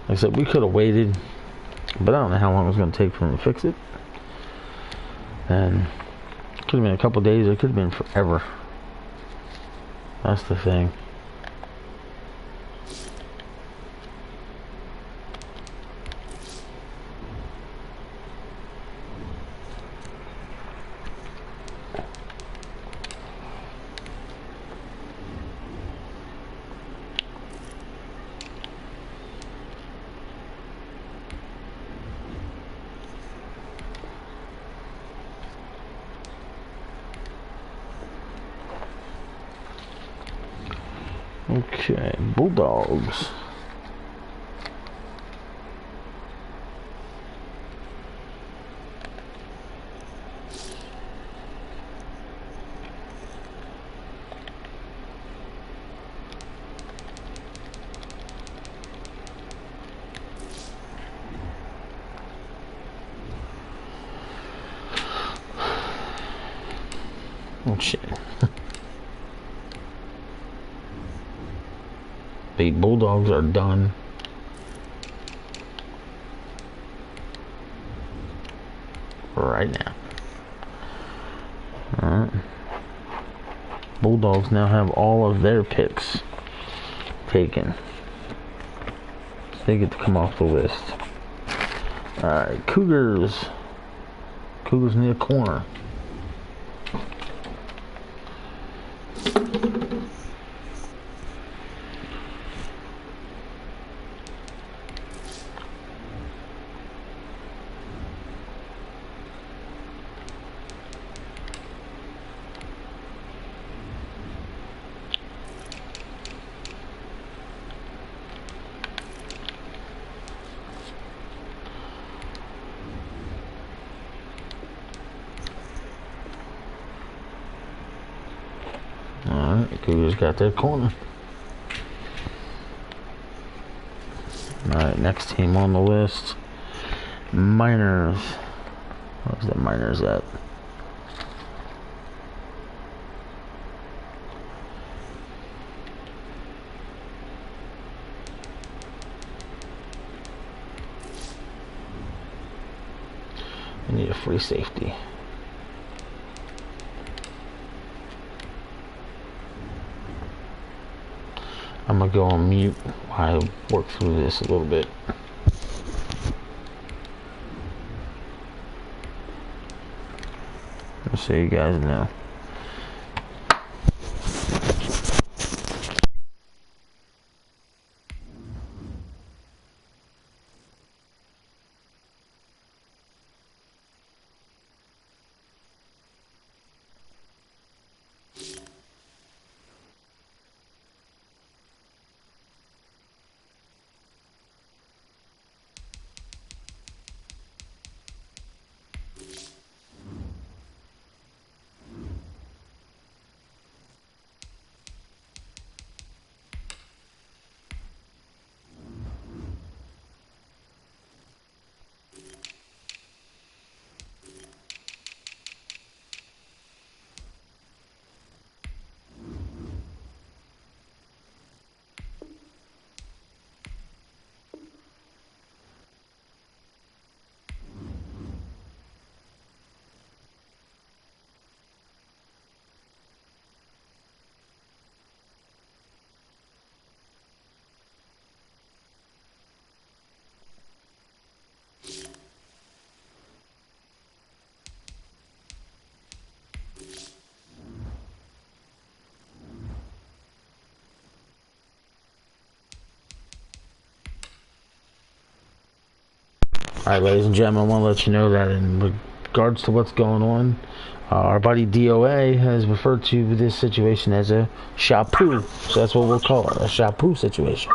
Like I said, we could have waited, but I don't know how long it was going to take for them to fix it. And it could have been a couple days, it could have been forever. That's the thing. Okay, Bulldogs. Oh shit. The Bulldogs are done. Right now. Alright. Bulldogs now have all of their picks taken. They get to come off the list. Alright, Cougars. Cougars near corner. Cougars got their corner. Alright, next team on the list. Miners. Where's the Miners at? I need a free safety. I'm gonna go on mute while I work through this a little bit. Just so you guys know. Alright, ladies and gentlemen, I want to let you know that in regards to what's going on, our buddy DOA has referred to this situation as a shampoo. So that's what we'll call it, a shampoo situation.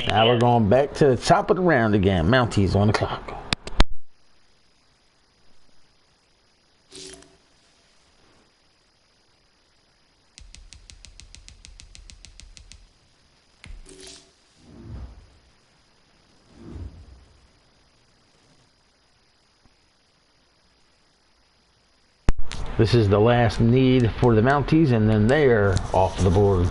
Now we're going back to the top of the round again. Mounties on the clock. This is the last need for the Mounties, and then they're off the board.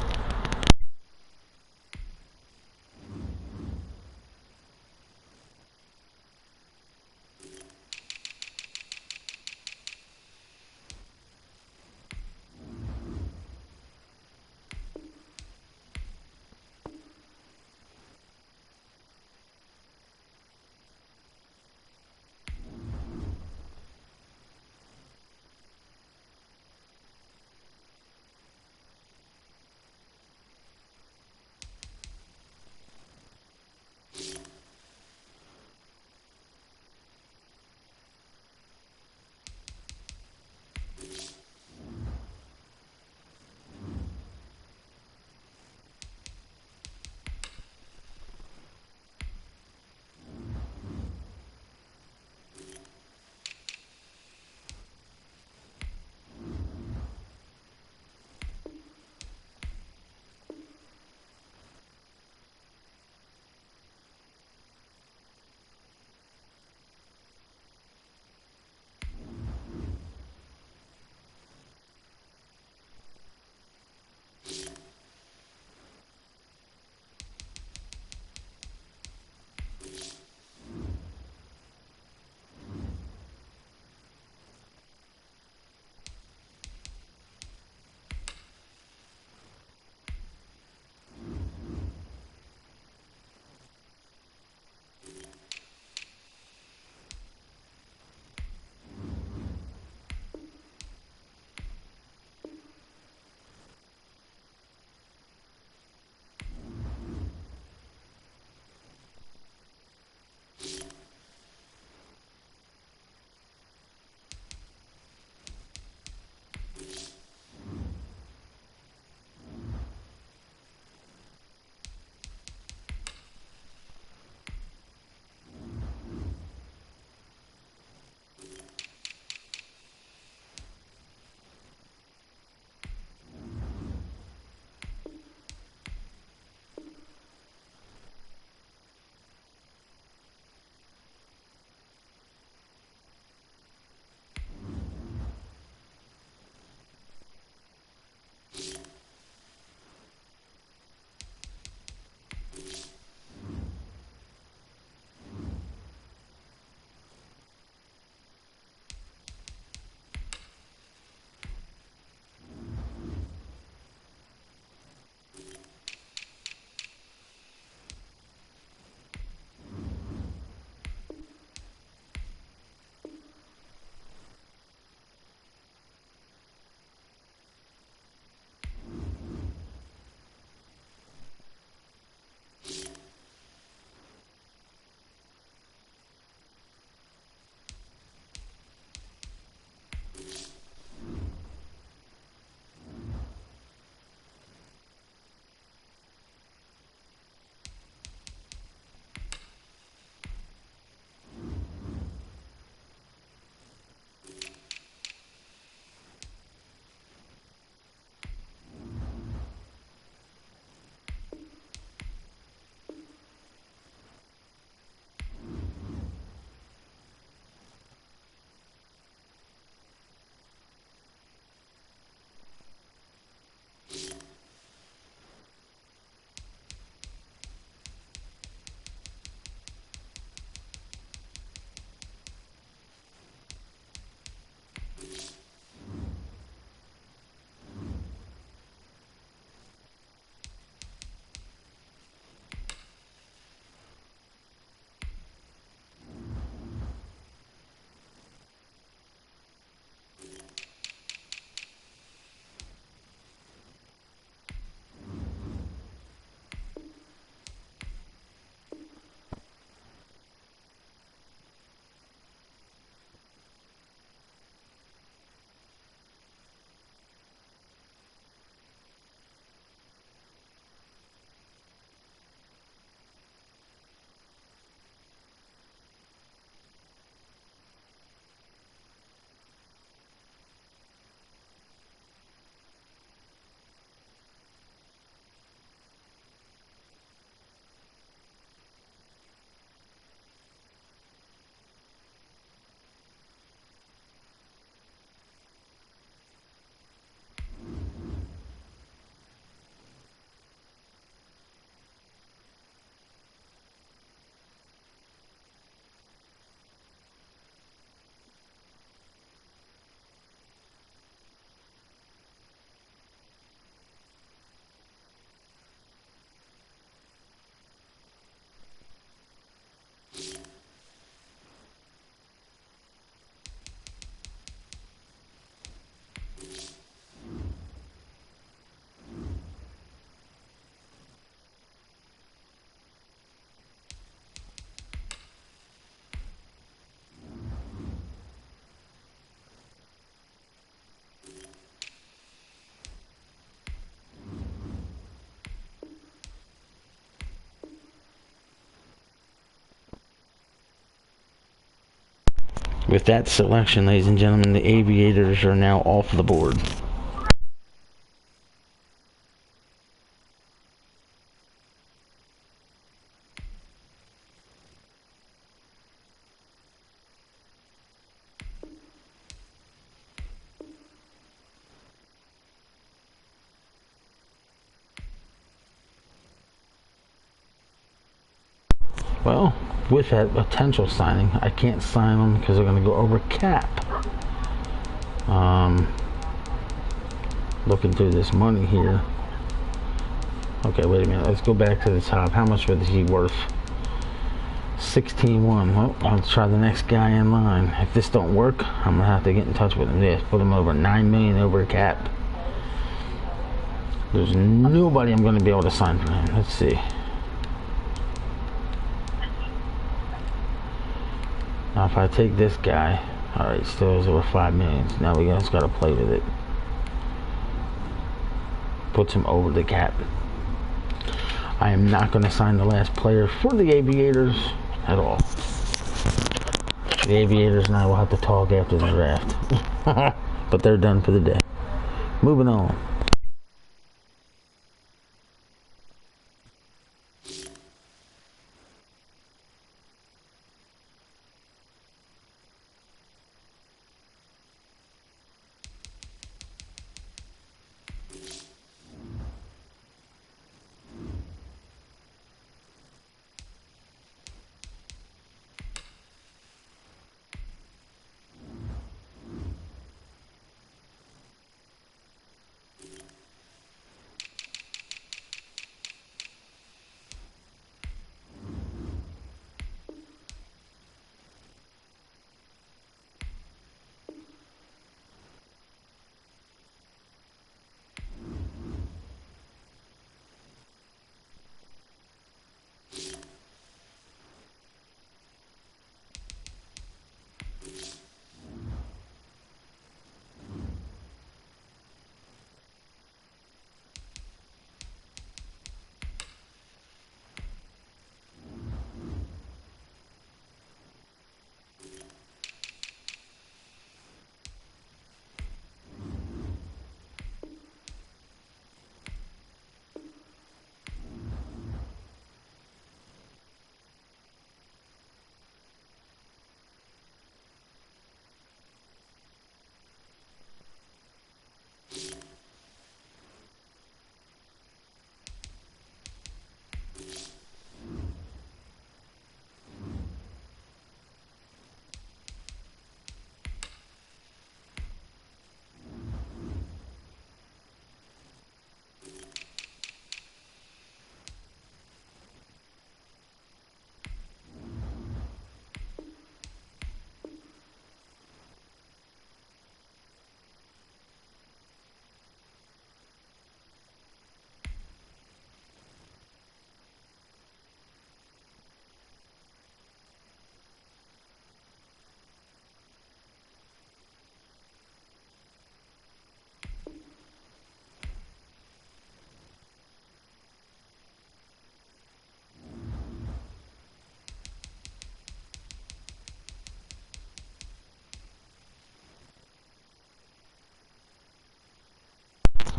With that selection, ladies and gentlemen, the Aviators are now off the board. Well, with that potential signing, I can't sign them because they're going to go over cap. Looking through this money here. Okay, wait a minute. Let's go back to the top. How much was he worth? 16-1. Well, I'll try the next guy in line. If this don't work, I'm gonna have to get in touch with him. Yes, put him over 9 million over cap. There's nobody I'm gonna be able to sign for him. Let's see. Now, if I take this guy, all right, still is over 5 million. Now we just gotta play with it. Puts him over the cap. I am not going to sign the last player for the Aviators at all. The Aviators and I will have to talk after the draft. But they're done for the day. Moving on.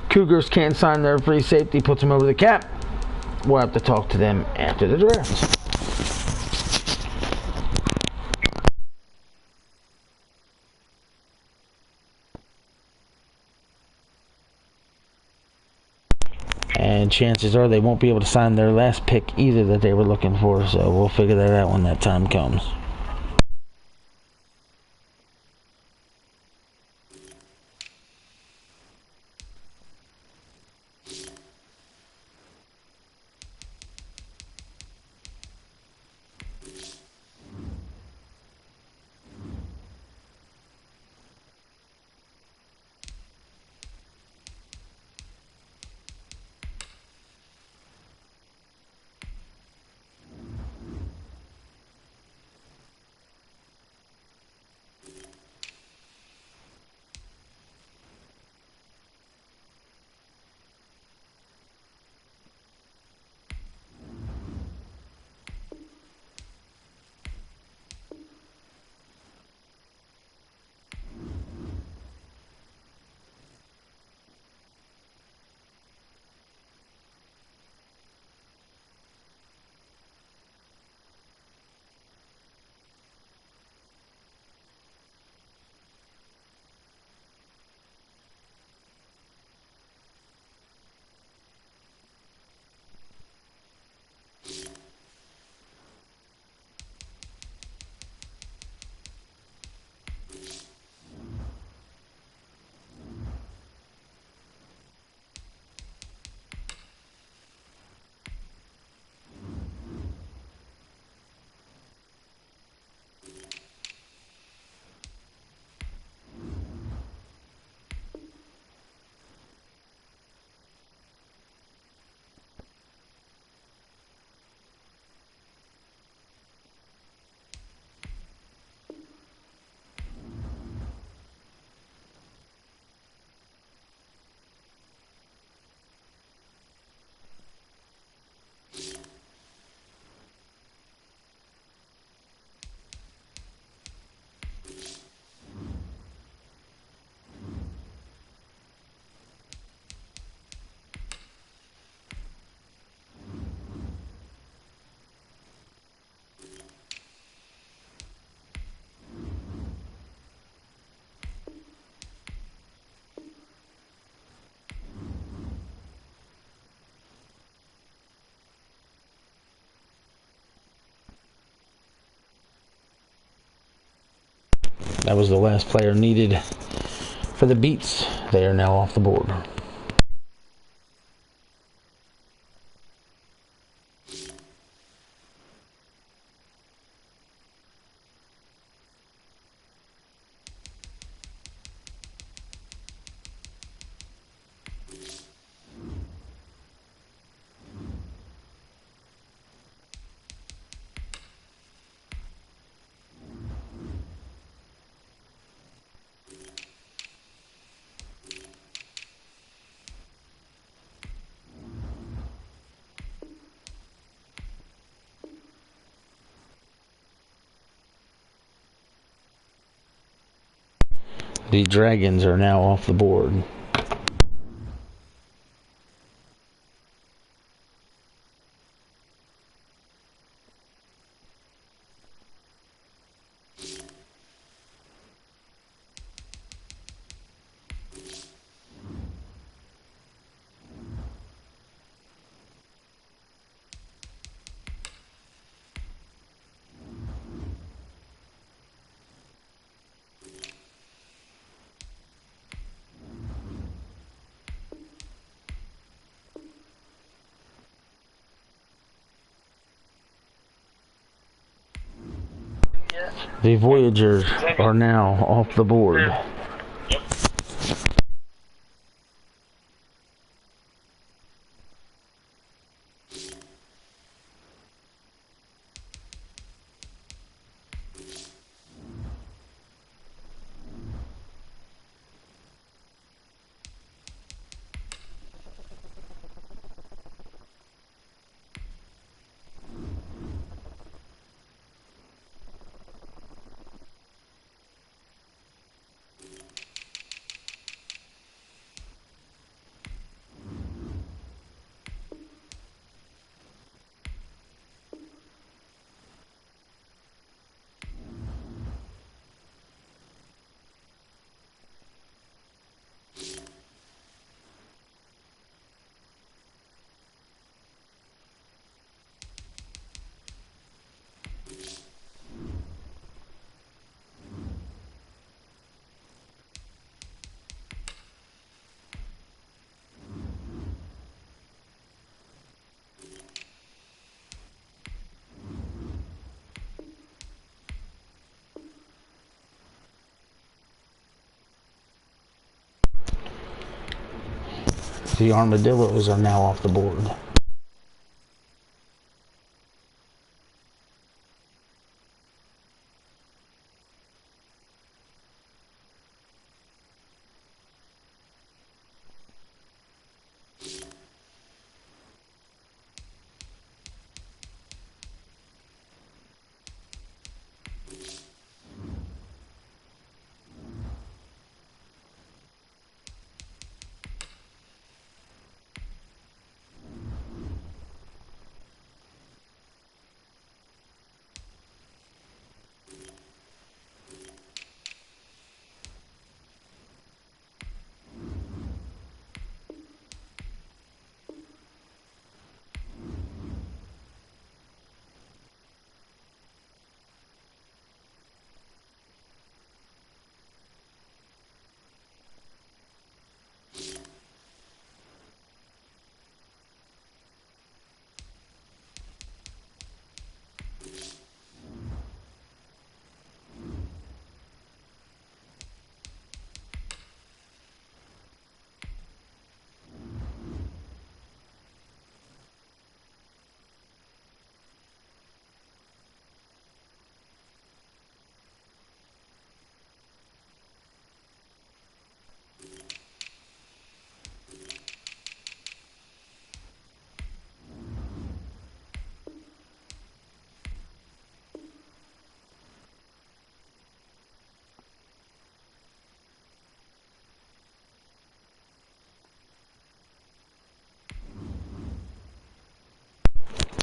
Cougars can't sign their free safety, puts them over the cap. We'll have to talk to them after the draft. And chances are they won't be able to sign their last pick either that they were looking for, so we'll figure that out when that time comes. That was the last player needed for the Beats. They are now off the board. The Dragons are now off the board. The Voyagers are now off the board. The Armadillos are now off the board.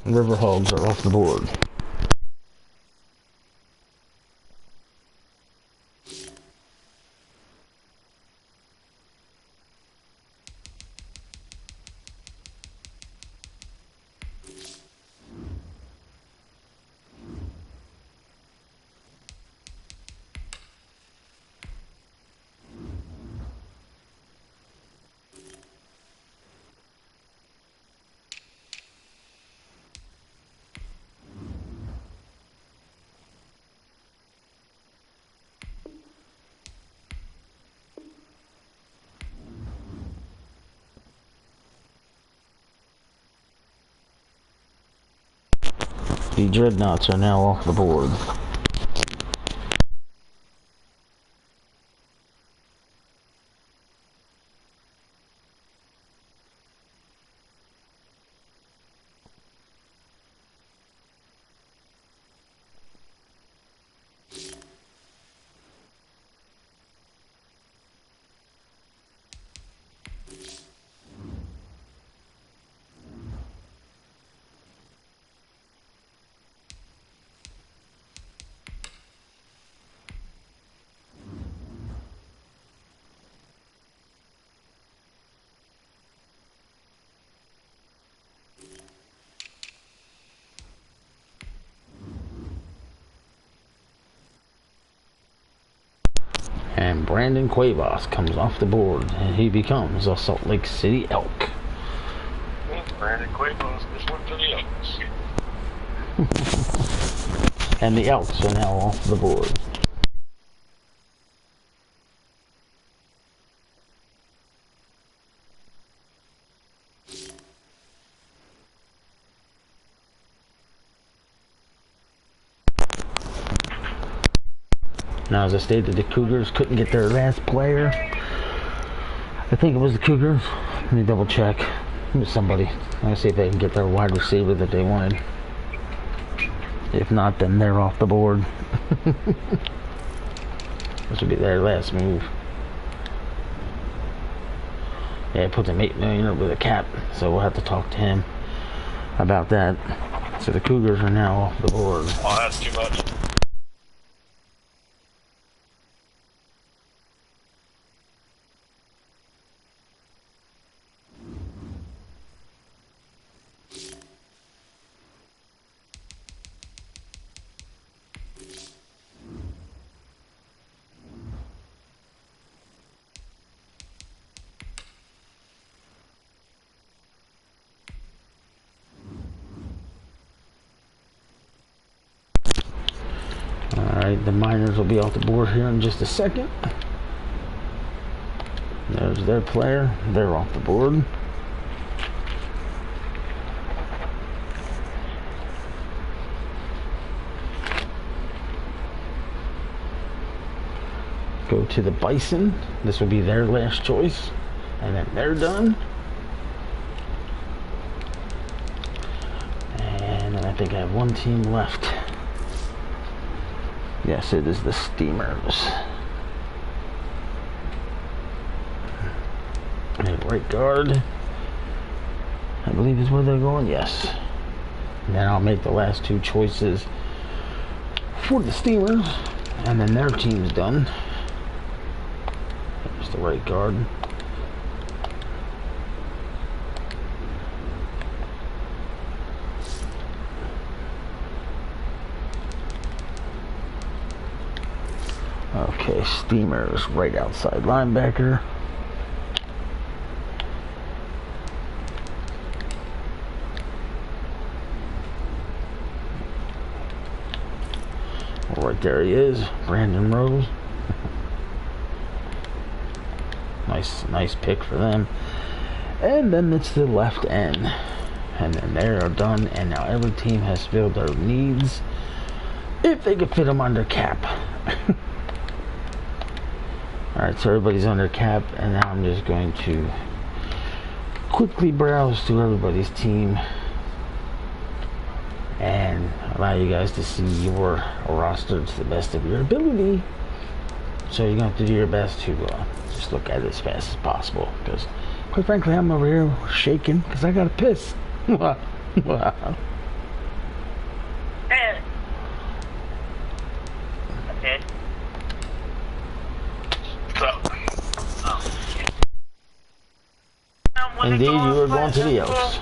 Riverhogs are off the board. The Dreadnoughts are now off the board. And Brandon Cuevas comes off the board, and he becomes a Salt Lake City Elk. Brandon Cuevas, this one for the Elks. And the Elks are now off the board. Now, as I stated, the Cougars couldn't get their last player. I think it was the Cougars. Let me double check. It was somebody. Let's see if they can get their wide receiver that they wanted. If not, then they're off the board. This would be their last move. Yeah, it puts him $8 million over the cap, so we'll have to talk to him about that. So the Cougars are now off the board. Oh, that's too much. Alright, the Miners will be off the board here in just a second. There's their player. They're off the board. Go to the Bison. This will be their last choice. And then they're done. And then I think I have one team left. Yes, it is the Steamers. And right guard, I believe is where they're going. Yes. And then I'll make the last two choices for the Steamers, and then their team's done. There's the right guard. Okay, Steamers, right outside linebacker. Right there he is, Brandon Rose. Nice pick for them. And then it's the left end. And then they are done, and now every team has filled their needs if they could fit them under cap. Alright, so everybody's under cap, and now I'm just going to quickly browse through everybody's team and allow you guys to see your roster to the best of your ability. So you're going to have to do your best to just look at it as fast as possible, because quite frankly I'm over here shaking because I got to piss. Wow. Okay. Indeed, you are going to the Elks.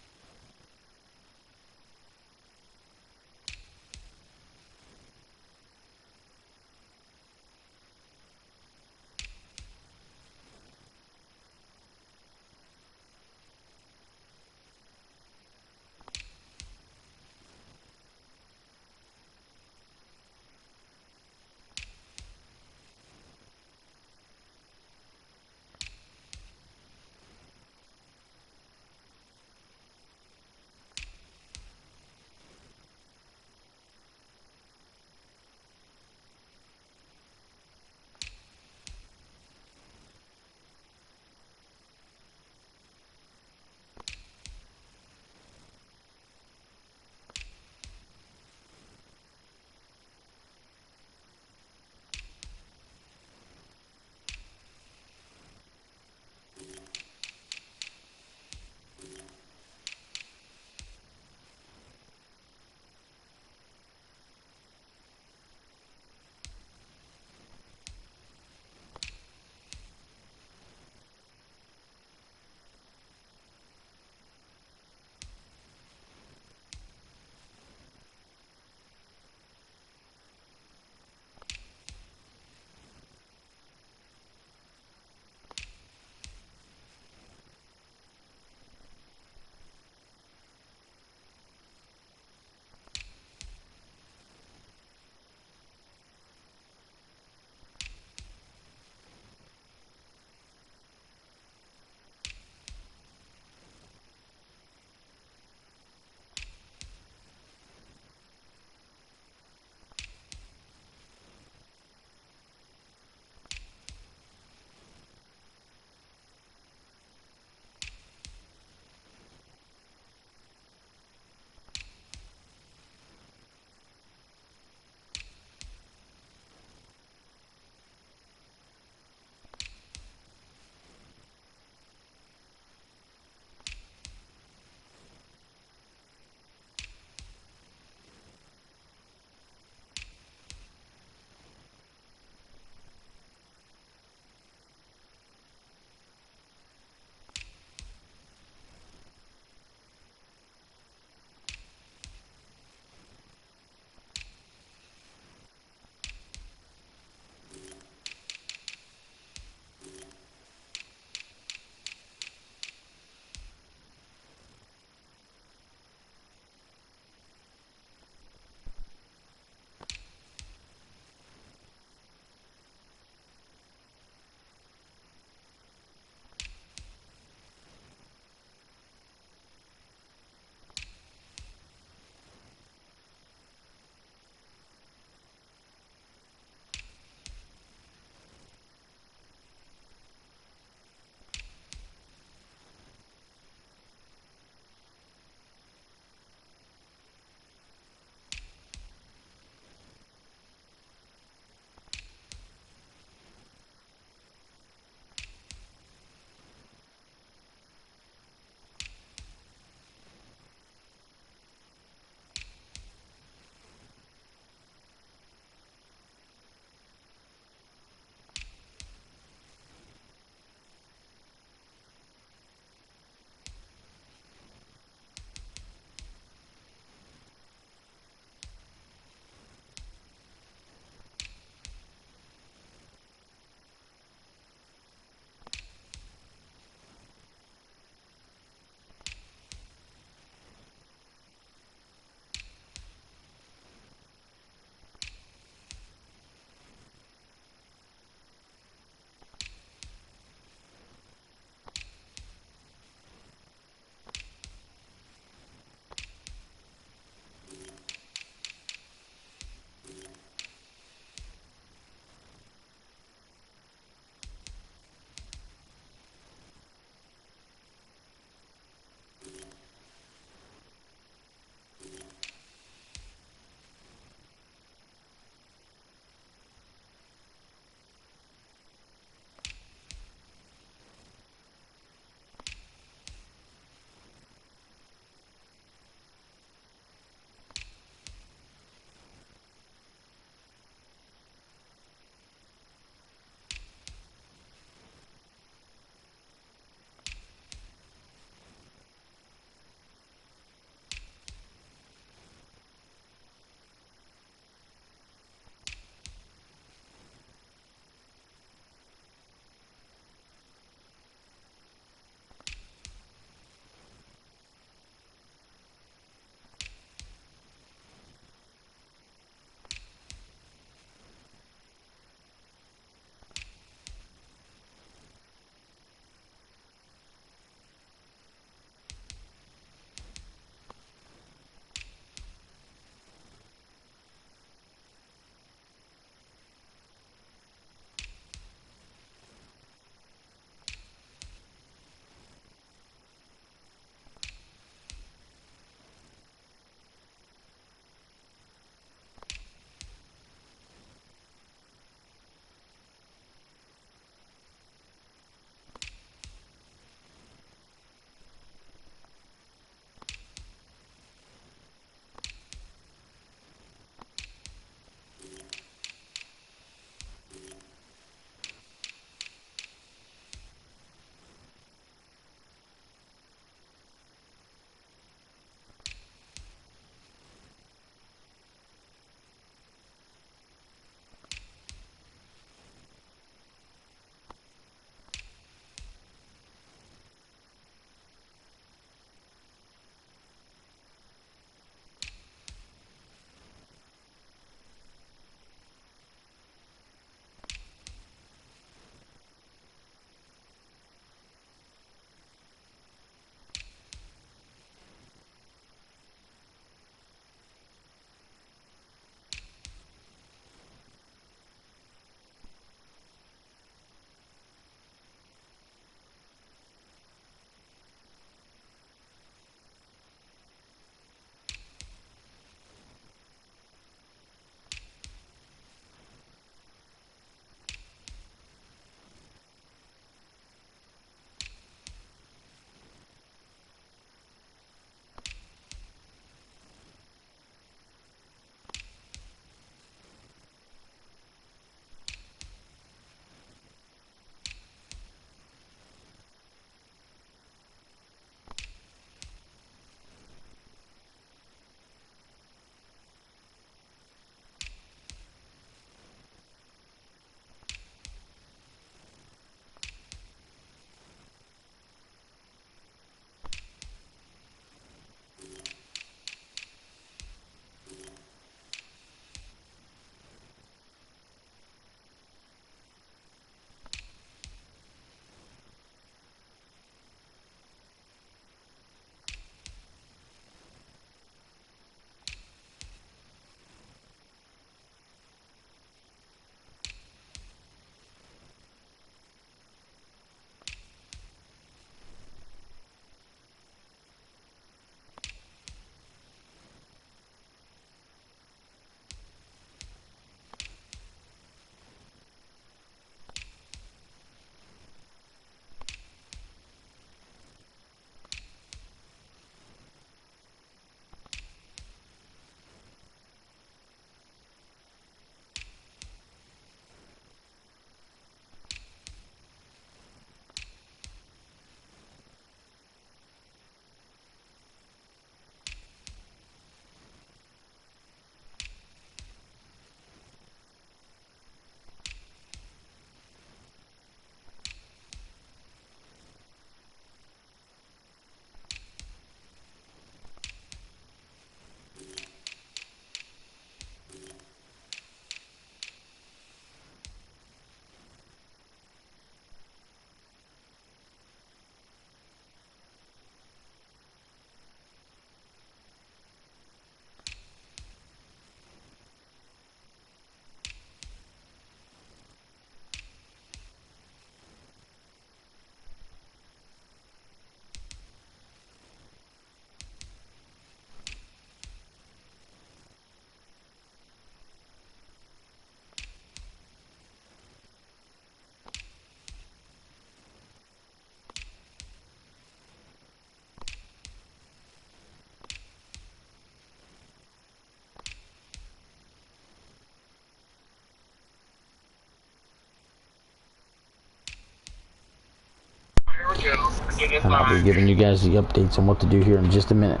Get in And I'll be line. giving you guys the updates on what to do here in just a minute.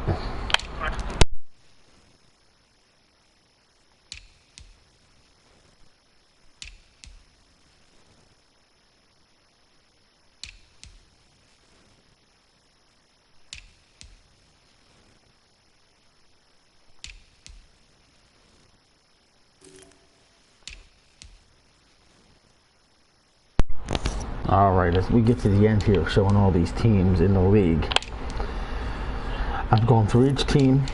Alright, as we get to the end here, showing all these teams in the league, I've gone through each team,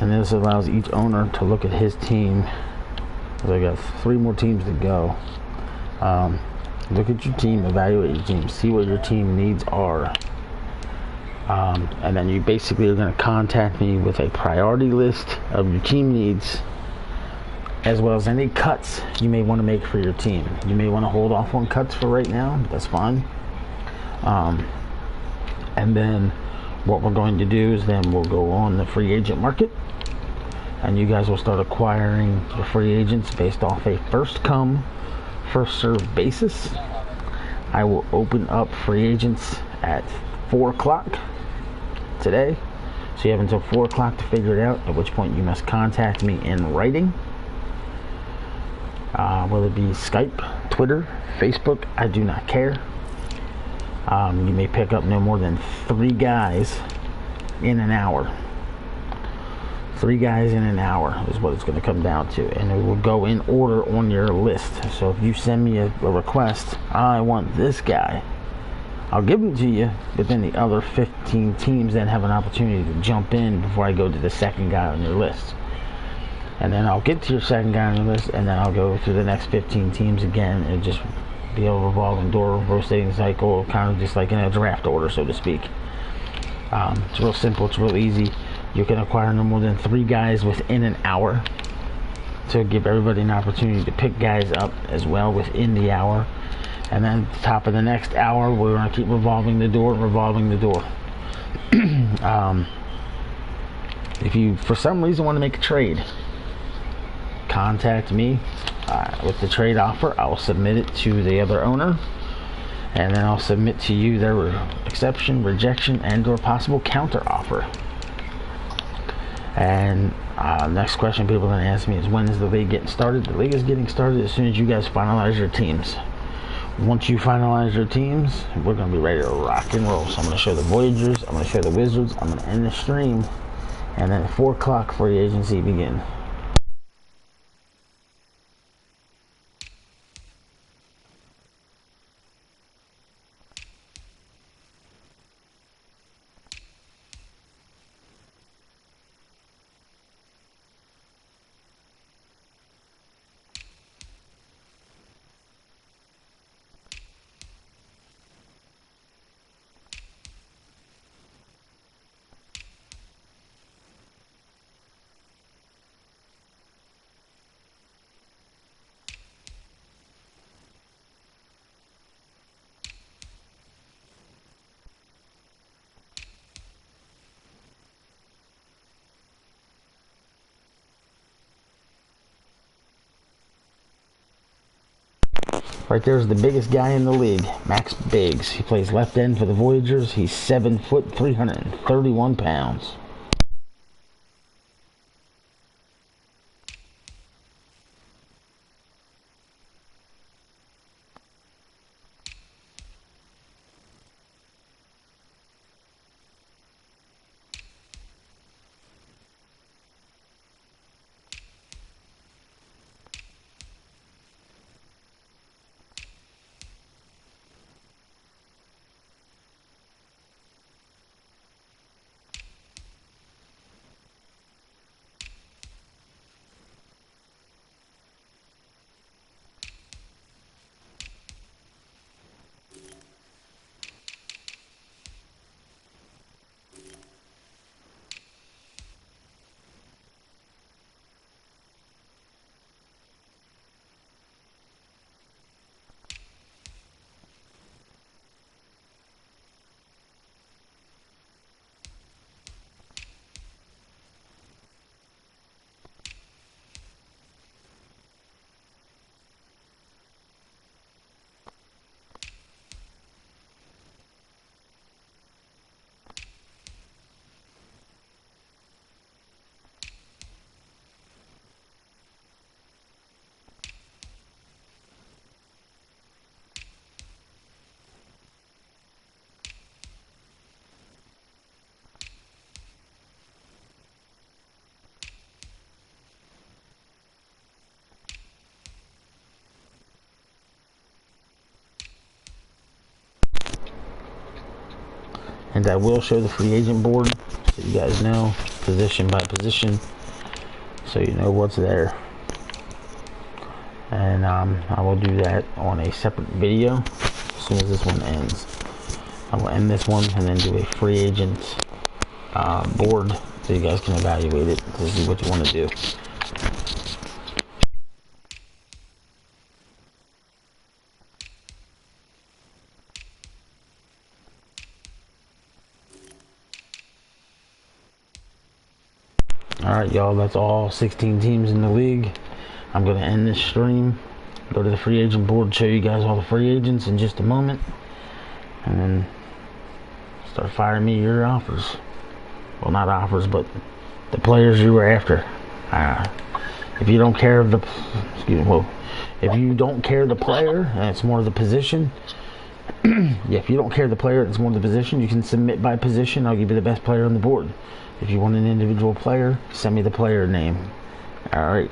and this allows each owner to look at his team. So I got 3 more teams to go. Look at your team, evaluate your team, see what your team needs are. And then you basically are going to contact me with a priority list of your team needs, as well as any cuts you may want to make for your team. You may want to hold off on cuts for right now. That's fine. And then what we're going to do is then we'll go on the free agent market, and you guys will start acquiring the free agents based off a first come, first served basis. I will open up free agents at 4 o'clock today. So you have until 4 o'clock to figure it out, at which point you must contact me in writing. Whether it be Skype, Twitter, Facebook, I do not care. You may pick up no more than 3 guys in an hour. 3 guys in an hour is what it's going to come down to, and it will go in order on your list. So if you send me a request, I want this guy, I'll give them to you, but then the other 15 teams then have an opportunity to jump in before I go to the second guy on your list. And then I'll get to your second guy on your list, and then I'll go through the next 15 teams again, and just be a revolving door, rotating cycle, kind of just like in a draft order, so to speak. It's real simple, it's real easy. You can acquire no more than 3 guys within an hour, to give everybody an opportunity to pick guys up as well within the hour. And then at the top of the next hour, we're going to keep revolving the door. If you for some reason want to make a trade, contact me with the trade offer. I will submit it to the other owner, and then I'll submit to you their exception, rejection, and or possible counter offer. And next question people are going to ask me is, when is the league getting started? The league is getting started as soon as you guys finalize your teams. Once you finalize your teams, we're going to be ready to rock and roll. So I'm going to show the Voyagers, I'm going to show the Wizards, I'm going to end the stream, and then at 4 o'clock free agency begin. Right there's the biggest guy in the league, Max Biggs. He plays left end for the Voyagers. He's 7 foot, 331 pounds. and I will show the free agent board so you guys know position by position, so you know what's there. And I will do that on a separate video as soon as this one ends. I will end this one and then do a free agent board so you guys can evaluate it to see what you want to do. Alright y'all, that's all 16 teams in the league. I'm going to end this stream, go to the free agent board, show you guys all the free agents in just a moment, and then start firing me your offers. Well, not offers, but the players you were after. If you don't care of the, if you don't care the player and it's more the position, yeah, if you don't care the player, it's more the position, you can submit by position. I'll give you the best player on the board. If you want an individual player, send me the player name. Alright.